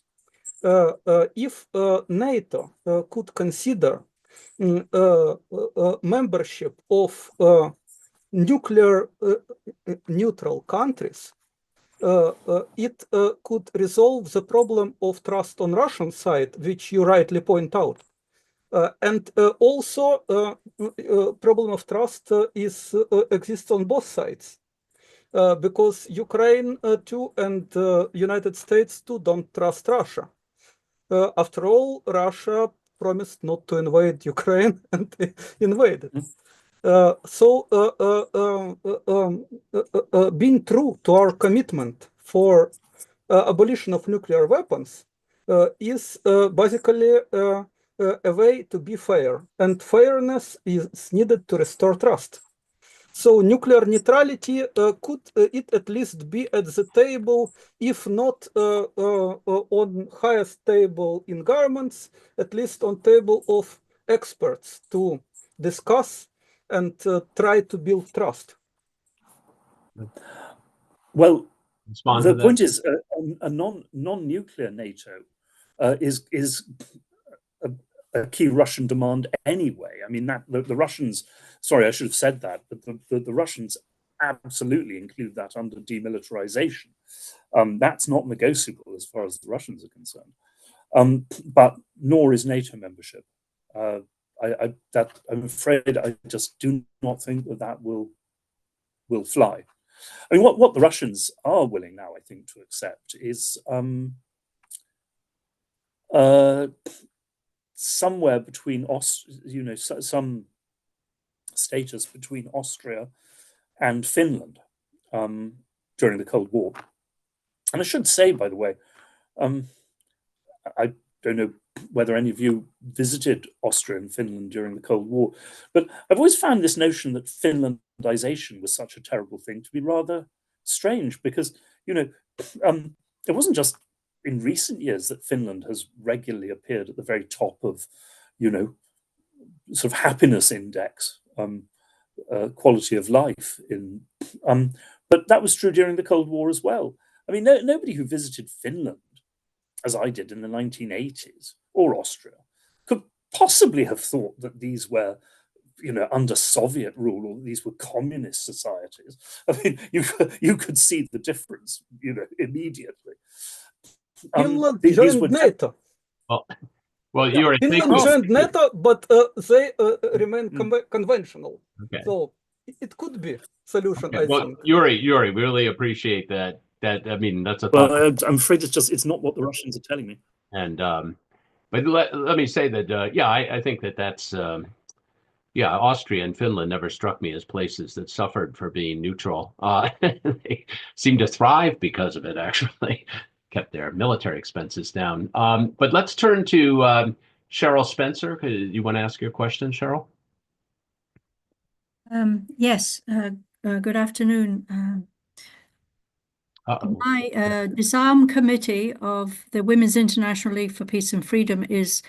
if NATO could consider membership of nuclear neutral countries, it could resolve the problem of trust on Russian side, which you rightly point out. And also problem of trust exists on both sides, because Ukraine too and United States too don't trust Russia. After all, Russia promised not to invade Ukraine and invaded. So being true to our commitment for abolition of nuclear weapons is basically a way to be fair, and fairness is needed to restore trust. So nuclear neutrality could it at least be at the table, if not on highest table in governments, at least on table of experts to discuss and try to build trust. Well, the point is a non-nuclear NATO is a key Russian demand anyway. I mean, that the Russians, sorry, I should have said that, but the Russians absolutely include that under demilitarization. That's not negotiable as far as the Russians are concerned. But nor is NATO membership. I'm afraid I just do not think that will fly. I mean, what the Russians are willing now, I think, to accept is somewhere between some status between Austria and Finland during the Cold War. And I should say, by the way, I don't know whether any of you visited Austria and Finland during the Cold War, but I've always found this notion that Finlandization was such a terrible thing to be rather strange, because it wasn't just in recent years that Finland has regularly appeared at the very top of, sort of happiness index, quality of life in. But that was true during the Cold War as well. I mean, nobody who visited Finland, as I did in the 1980s, or Austria, could possibly have thought that these were, under Soviet rule, or these were communist societies. I mean, you could see the difference, immediately. Finland these joined were NATO. Well, you already Finland joined NATO, but they remain conventional. Okay. So it could be solution, I Well, think. Yuri, we really appreciate that. I mean, that's a well. I'm afraid it's not what the Russians are telling me. And but let me say that yeah, I think that's yeah, Austria and Finland never struck me as places that suffered for being neutral. They seem to thrive because of it, actually. Kept their military expenses down. But let's turn to Cheryl Spencer. You want to ask your question, Cheryl? Yes, good afternoon. My disarm committee of the Women's International League for Peace and Freedom is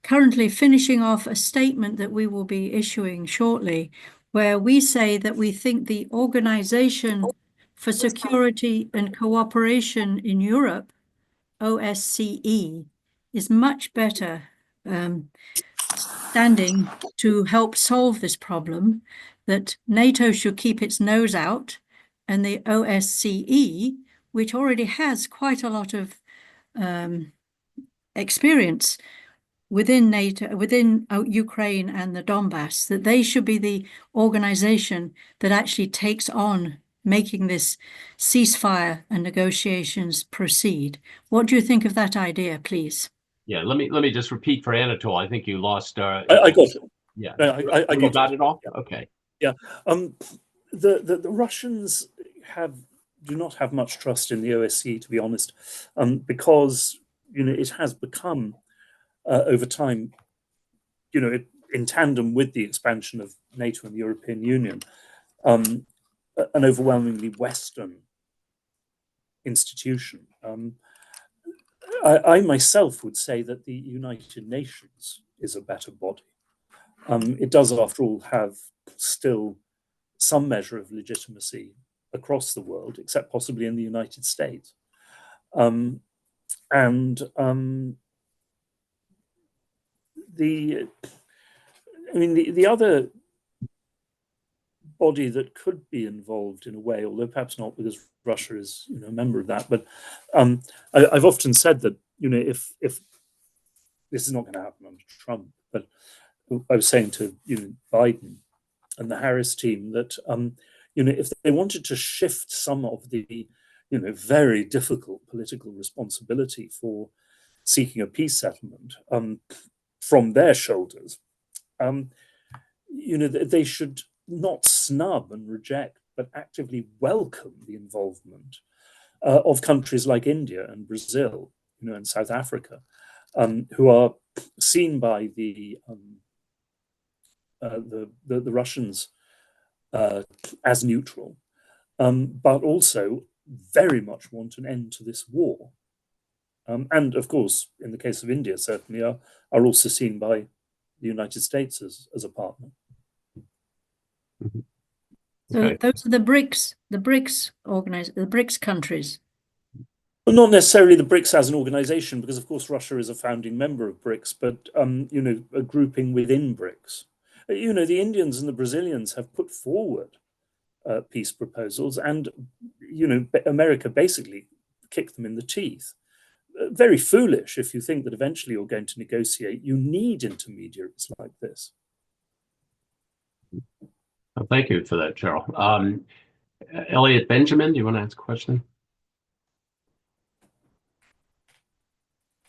currently finishing off a statement that we will be issuing shortly, where we say that we think the Organization for Security and Cooperation in Europe, OSCE, is much better standing to help solve this problem, that NATO should keep its nose out, and the OSCE, which already has quite a lot of experience within NATO, within Ukraine and the Donbass, that they should be the organization that actually takes on making this ceasefire and negotiations proceed. What do you think of that idea, please? Yeah, let me just repeat for Anatol. I think you lost. I got it. Yeah, I got it all. Yeah. Okay. Yeah. The Russians do not have much trust in the OSCE, to be honest, because it has become over time, in tandem with the expansion of NATO and the European Union, an overwhelmingly Western institution. I myself would say that the United Nations is a better body. It does, after all, have still some measure of legitimacy across the world, except possibly in the United States. The other body that could be involved in a way, although perhaps not because Russia is a member of that, but I've often said that if this is not going to happen under Trump, but I was saying to Biden and the Harris team that if they wanted to shift some of the very difficult political responsibility for seeking a peace settlement from their shoulders, they should not snub and reject, but actively welcome the involvement of countries like India and Brazil, and South Africa, who are seen by the Russians as neutral, but also very much want an end to this war. And of course, in the case of India, certainly are also seen by the United States as a partner. So those are the BRICS countries. Well, not necessarily the BRICS as an organization, because of course Russia is a founding member of BRICS, but a grouping within BRICS. The Indians and the Brazilians have put forward peace proposals, and America basically kicked them in the teeth. Very foolish if you think that eventually you're going to negotiate. You need intermediaries like this. Well, thank you for that, Cheryl. Elliot Benjamin, do you want to ask a question?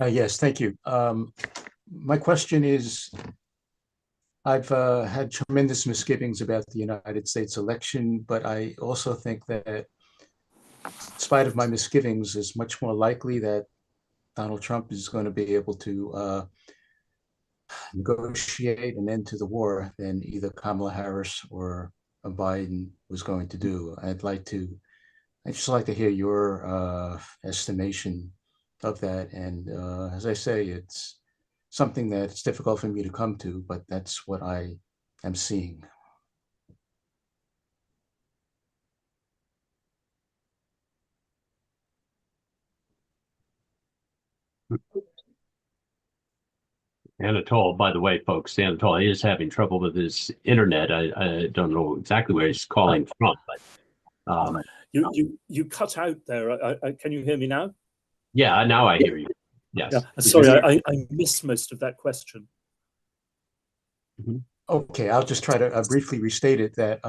Yes, thank you. My question is, I've had tremendous misgivings about the United States election, but I also think that in spite of my misgivings, it's much more likely that Donald Trump is going to be able to negotiate an end to the war than either Kamala Harris or Biden was going to do. I'd just like to hear your estimation of that. And as I say, it's something that's difficult for me to come to, but that's what I am seeing. Anatol, by the way, folks, Anatol is having trouble with his internet. I don't know exactly where he's calling from, but you cut out there. Can you hear me now? yeah, now I hear you. Yes. Yeah. Sorry, I missed most of that question. Okay, I'll just try to briefly restate it that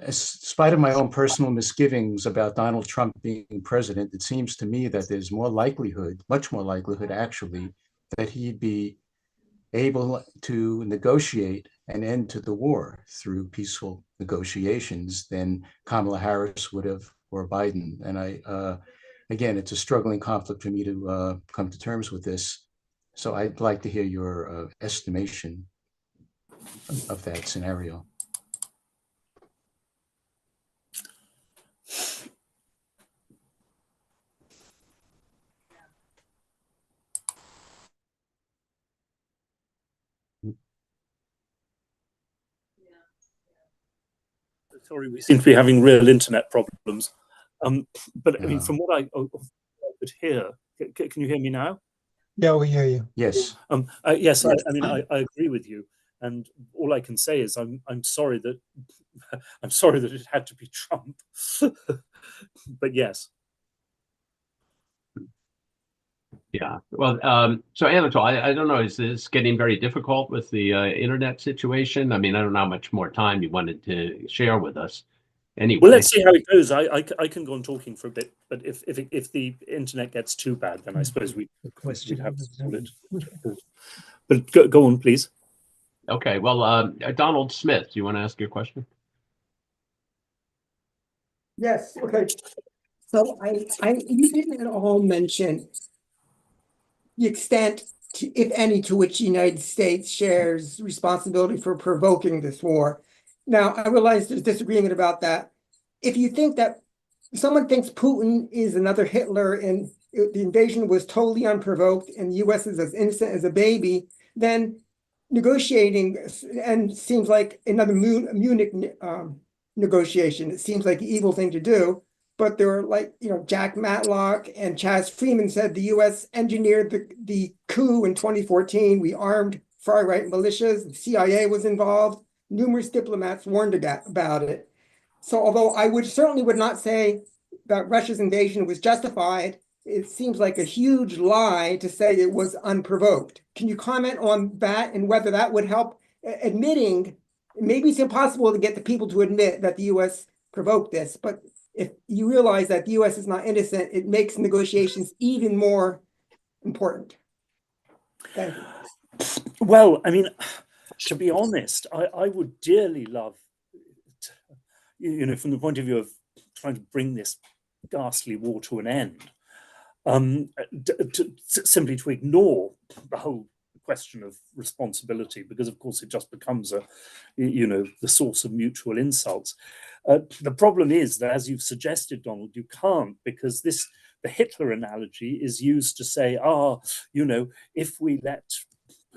in spite of my own personal misgivings about Donald Trump being president, it seems to me that there's more likelihood, much more likelihood actually, that he'd be able to negotiate an end to the war through peaceful negotiations than Kamala Harris would have or Biden. And again, it's a struggling conflict for me to come to terms with this. So I'd like to hear your estimation of that scenario. Sorry, we seem to be having real internet problems. But I mean, from what I could hear, can you hear me now? Yeah, we hear you. Yes. Yes, I mean, I agree with you. And all I can say is I'm sorry that it had to be Trump. But yes. Yeah. Well, so Anatol, I don't know, is this getting very difficult with the internet situation? I mean, I don't know how much more time you wanted to share with us. Anyway. Well, let's see how it goes. I can go on talking for a bit, but if the internet gets too bad, then I suppose we'd have to call it. But go on, please. Okay. Well, Donald Smith, do you want to ask your question? Yes. Okay. So you didn't at all mention the extent, if any, to which the United States shares responsibility for provoking this war. Now, I realize there's disagreement about that. If you think that someone thinks Putin is another Hitler and the invasion was totally unprovoked and the U.S. is as innocent as a baby, then negotiating and seems like another Munich negotiation. It seems like the evil thing to do. But there were Jack Matlock and Chaz Freeman said the U.S. engineered the coup in 2014. We armed far-right militias. The CIA was involved. Numerous diplomats warned about it. So although I certainly would not say that Russia's invasion was justified, it seems like a huge lie to say it was unprovoked. Can you comment on that and whether that would help admitting, maybe it's impossible to get the people to admit that the U.S. provoked this, but if you realize that the U.S. is not innocent, it makes negotiations even more important. Thank you. Well, I mean, to be honest, I would dearly love, from the point of view of trying to bring this ghastly war to an end, simply to ignore the whole question of responsibility, because of course it just becomes the source of mutual insults. The problem is that, as you've suggested, Donald, you can't, because the Hitler analogy is used to say, if we let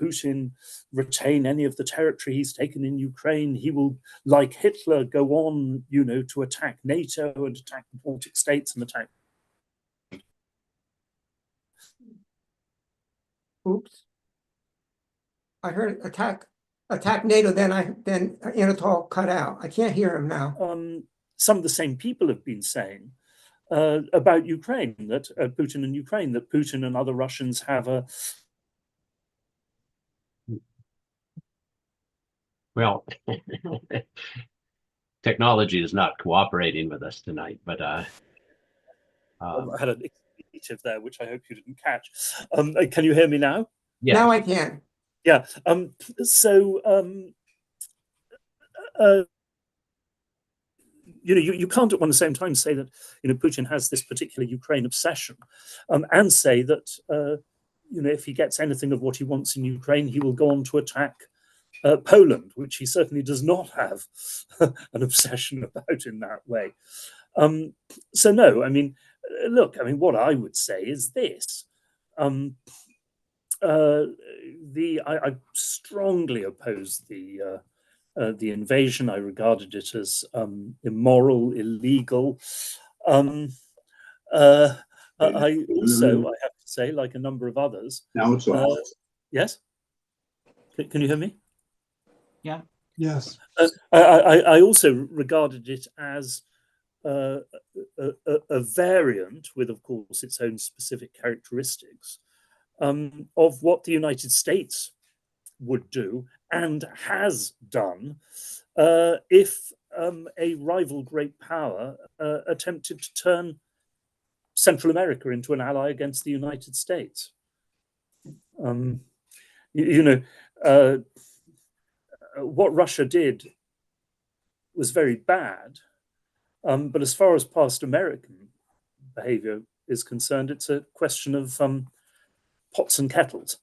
Putin retain any of the territory he's taken in Ukraine, he will, like Hitler, go on, to attack NATO and attack the Baltic states and attack. Oops. I heard attack NATO, then Anatol cut out. I can't hear him now. Some of the same people have been saying about Ukraine, that Putin and Ukraine, that Putin and other Russians have a... Well, technology is not cooperating with us tonight, but I had an expletive there, which I hope you didn't catch. Can you hear me now? Yes. Now I can. Yeah. You can't at the same time say that Putin has this particular Ukraine obsession, and say that if he gets anything of what he wants in Ukraine, he will go on to attack Poland, which he certainly does not have an obsession about in that way. So no, I mean, look, I mean, what I would say is this. I strongly oppose the invasion. I regarded it as immoral, illegal. I also, I have to say, like a number of others. Now it's off. Yes? Can you hear me? Yeah. Yes. I also regarded it as a variant with, of course, its own specific characteristics of what the United States would do and has done if a rival great power attempted to turn Central America into an ally against the United States. What Russia did was very bad, but as far as past American behavior is concerned, it's a question of pots and kettles.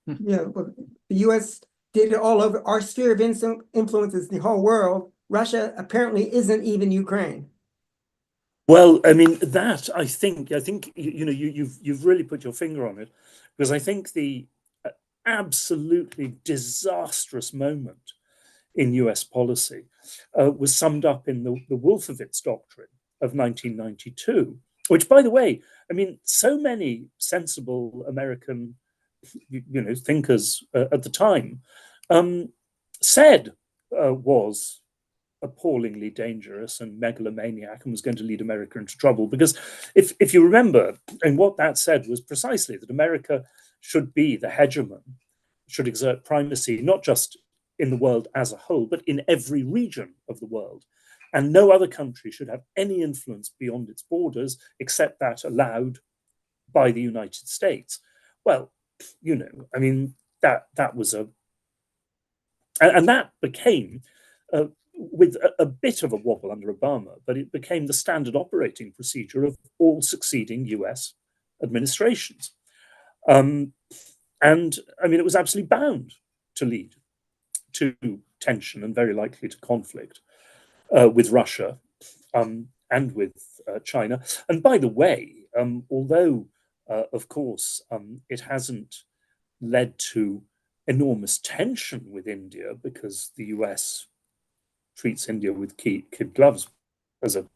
Yeah, well, the U.S. did it all over. Our sphere of influence is the whole world. Russia apparently isn't even Ukraine. Well, I mean, that I think you've really put your finger on it, because I think the absolutely disastrous moment in US policy was summed up in the Wolfowitz Doctrine of 1992, which, by the way, I mean, so many sensible American thinkers at the time said was appallingly dangerous and megalomaniac and was going to lead America into trouble. Because if you remember, and what that said was precisely that America should be the hegemon, should exert primacy, not just in the world as a whole, but in every region of the world. And no other country should have any influence beyond its borders except that allowed by the United States. Well, I mean, that was and that became, with a bit of a wobble under Obama, but it became the standard operating procedure of all succeeding US administrations. And I mean, it was absolutely bound to lead to tension and very likely to conflict with Russia and with China. And by the way, although, of course, it hasn't led to enormous tension with India because the US treats India with kid gloves as a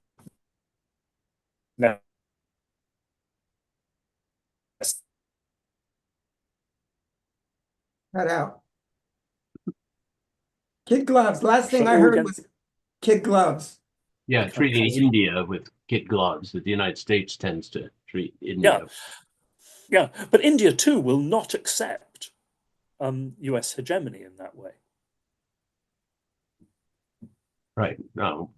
Cut out. Kid gloves. Last thing I heard was kid gloves. Yeah, treating India with kid gloves that the United States tends to treat India. Yeah, but India too will not accept US hegemony in that way. Right. No.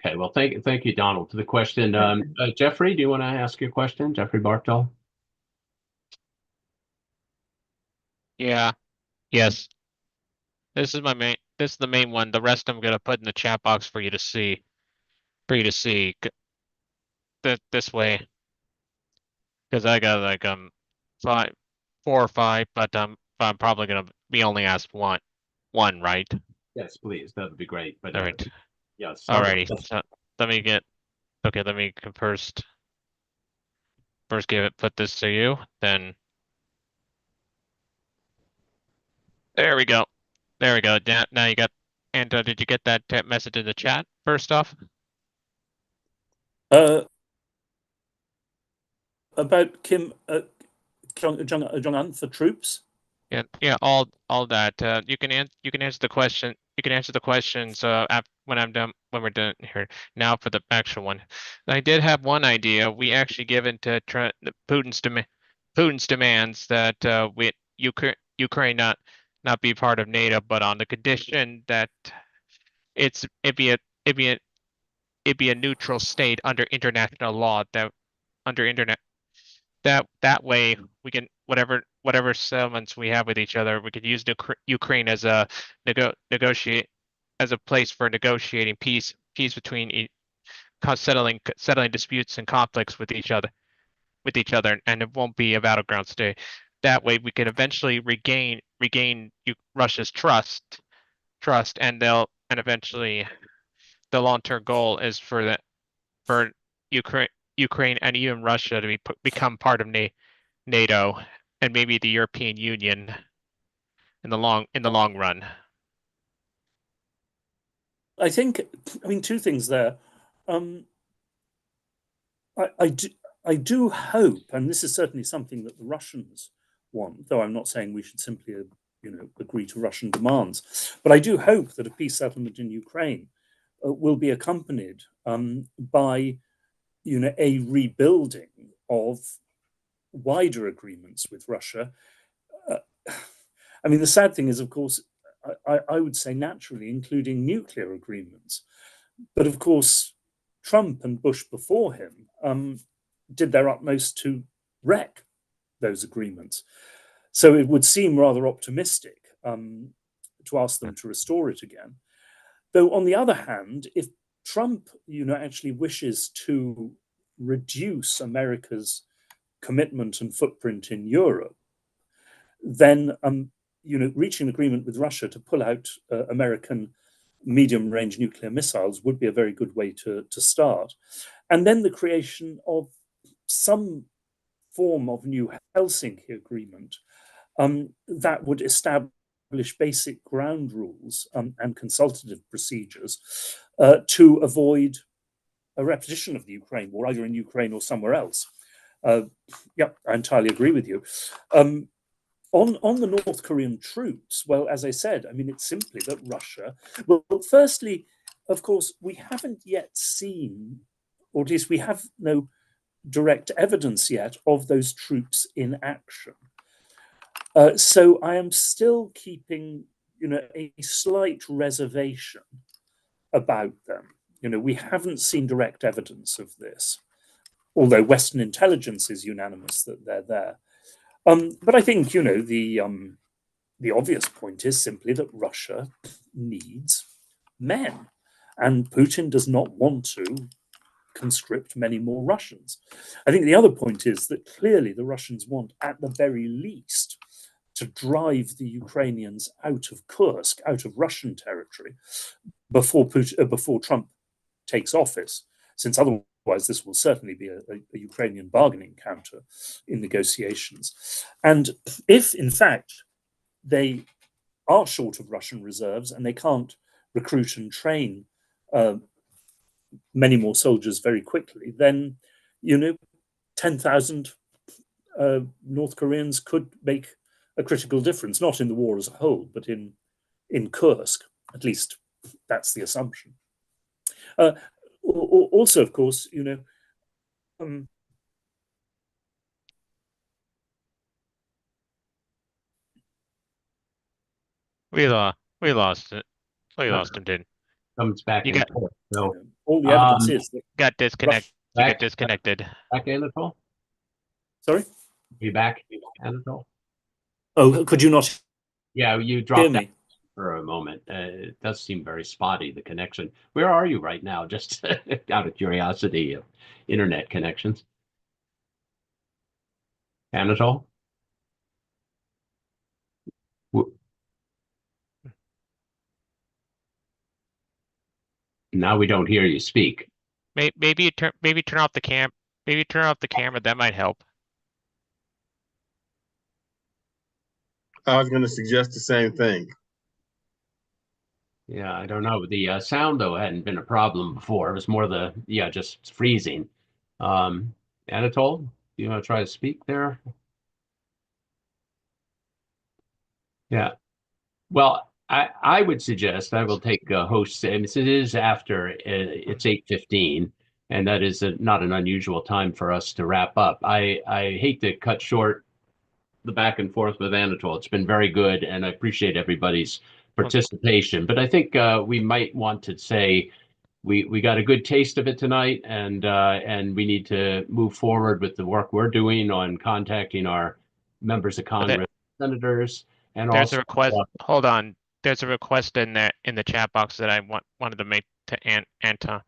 Okay. Well, thank you, Donald, for the question. Jeffrey, do you want to ask your question, Jeffrey Bartol? Yeah. Yes. This is the main one. The rest I'm gonna put in the chat box for you to see. This way. Because I got like 4 or 5, but I'm probably gonna be only asked one, right? Yes, please. That would be great. But all right. Yes. Alrighty. So let me first put this to you, then there we go. Now you got, and did you get that message in the chat first off? About Kim Jong-un for troops? Yeah, all that. You can answer the question. You can answer the questions when I'm done. When we're done here. Now for the actual one, I did have one idea. We actually given to Putin's demands that Ukraine not be part of NATO, but on the condition that it'd be a neutral state under international law, that way we can whatever settlements we have with each other, we could use Ukraine as a negotiate as a place for negotiating peace between settling disputes and conflicts with each other, and it won't be a battleground state. That way we can eventually regain Russia's trust, and eventually the long-term goal is for Ukraine and even Russia to become part of NATO and maybe the European Union in the long run. I think, I mean, two things there. I do hope, and this is certainly something that the Russians want, though I'm not saying we should simply, agree to Russian demands, but I do hope that a peace settlement in Ukraine will be accompanied by, a rebuilding of wider agreements with Russia. I mean, the sad thing is, of course, I would say naturally, including nuclear agreements. But of course, Trump and Bush before him did their utmost to wreck those agreements. So it would seem rather optimistic to ask them to restore it again. Though on the other hand, if Trump, actually wishes to reduce America's commitment and footprint in Europe, then reaching an agreement with Russia to pull out American medium-range nuclear missiles would be a very good way to start. And then the creation of some form of new Helsinki agreement that would establish basic ground rules and consultative procedures to avoid a repetition of the Ukraine war, either in Ukraine or somewhere else. Yeah, I entirely agree with you. On the North Korean troops, well, as I said, I mean, it's simply that Russia, well, firstly, of course, we haven't yet seen, or at least we have no direct evidence yet of those troops in action. So I am still keeping, a slight reservation about them. We haven't seen direct evidence of this, although Western intelligence is unanimous that they're there. But I think, the obvious point is simply that Russia needs men, and Putin does not want to conscript many more Russians. I think the other point is that clearly the Russians want, at the very least, to drive the Ukrainians out of Kursk, out of Russian territory, before Trump takes office, since otherwise this will certainly be a Ukrainian bargaining counter in negotiations. And if, in fact, they are short of Russian reserves and they can't recruit and train many more soldiers very quickly, then, 10,000 North Koreans could make a critical difference, not in the war as a whole, but in Kursk. At least that's the assumption. Also, of course, we lost it. We lost him, didn't Comes back. You got- So all the evidence is that got disconnected. You got disconnected. back, Anatol. Sorry? You back, Anatol? Oh, could you not Yeah, you hear dropped me? out for a moment. It does seem very spotty, the connection. Where are you right now? Just out of curiosity of internet connections. Anatol? Now we don't hear you speak. Maybe turn off the cam. Maybe turn off the camera. That might help. I was going to suggest the same thing. Yeah, I don't know. The sound, though, hadn't been a problem before. It was more just freezing. Anatol, do you want to try to speak there? Yeah. Well, I would suggest I will take host. Since it is after it's 8:15, and that is not an unusual time for us to wrap up. I hate to cut short the back and forth with Anatol. It's been very good, and I appreciate everybody's participation. But I think we might want to say we got a good taste of it tonight, and we need to move forward with the work we're doing on contacting our members of Congress, senators, and There's also a request. Hold on. There's a request in the chat box that I wanted to make to Anton.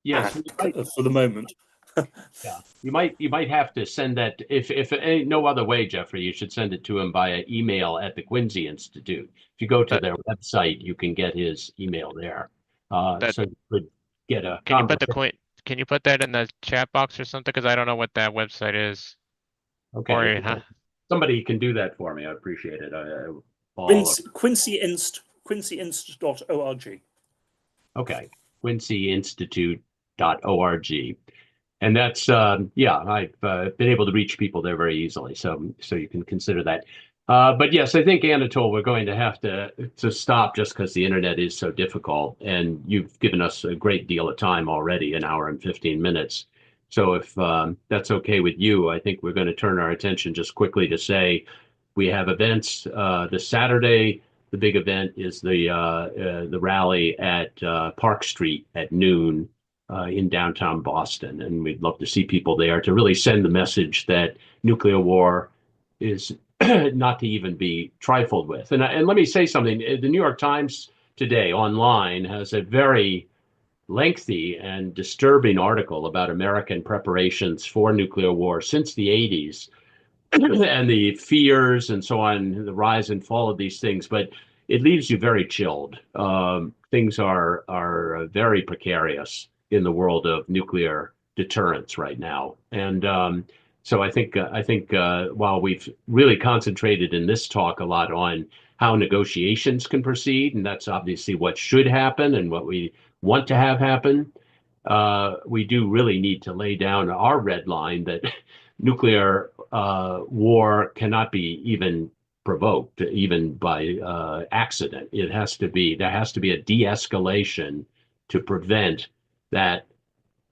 yes, For the moment. yeah, you might have to send that if no other way, Jeffrey. You should send it to him via email at the Quincy Institute. If you go to their website, you can get his email there. so you could get a Can you put conversation. can you put that in the chat box or something? Because I don't know what that website is. Okay, Or, huh? somebody can do that for me. I appreciate it. Paul, QuincyInst.org. okay, QuincyInstitute.org. And that's, yeah, I've been able to reach people there very easily. So you can consider that. But yes, I think, Anatol, we're going to have to stop just because the internet is so difficult. And you've given us a great deal of time already, an hour and 15 minutes. So if that's okay with you, I think we're going to turn our attention just quickly to say we have events this Saturday. The big event is the rally at Park Street at noon. In downtown Boston, and we'd love to see people there to really send the message that nuclear war is not to even be trifled with. And let me say something. The New York Times today online has a very lengthy and disturbing article about American preparations for nuclear war since the 80s and the fears and so on, the rise and fall of these things. But it leaves you very chilled. Things are very precarious in the world of nuclear deterrence right now. And so I think while we've really concentrated in this talk a lot on how negotiations can proceed, and that's obviously what should happen and what we want to have happen, we do really need to lay down our red line that nuclear war cannot be even provoked, even by accident. There has to be a de-escalation to prevent that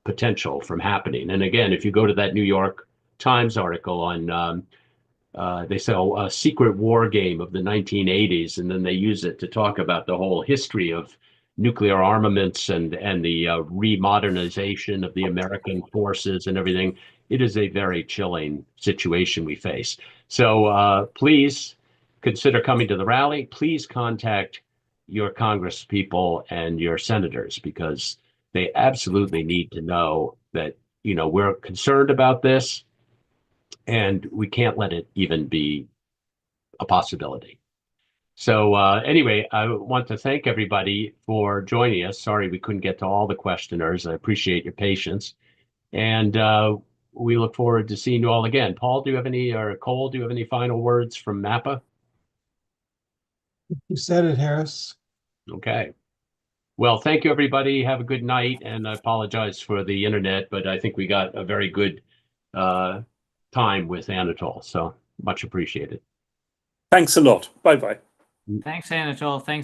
potential from happening. And again, if you go to that New York Times article on, they say a secret war game of the 1980s, and then they use it to talk about the whole history of nuclear armaments and the remodernization of the American forces and everything. It is a very chilling situation we face. So please consider coming to the rally. Please contact your Congress people and your senators, because they absolutely need to know that, we're concerned about this and we can't let it even be a possibility. So anyway, I want to thank everybody for joining us. Sorry we couldn't get to all the questioners. I appreciate your patience. And we look forward to seeing you all again. Paul, do you have any, or Cole, do you have any final words from MAPPA? You said it, Harris. Okay. Well, thank you, everybody. Have a good night. And I apologize for the internet, but I think we got a very good time with Anatol. So much appreciated. Thanks a lot. Bye-bye. Thanks, Anatol. Thanks.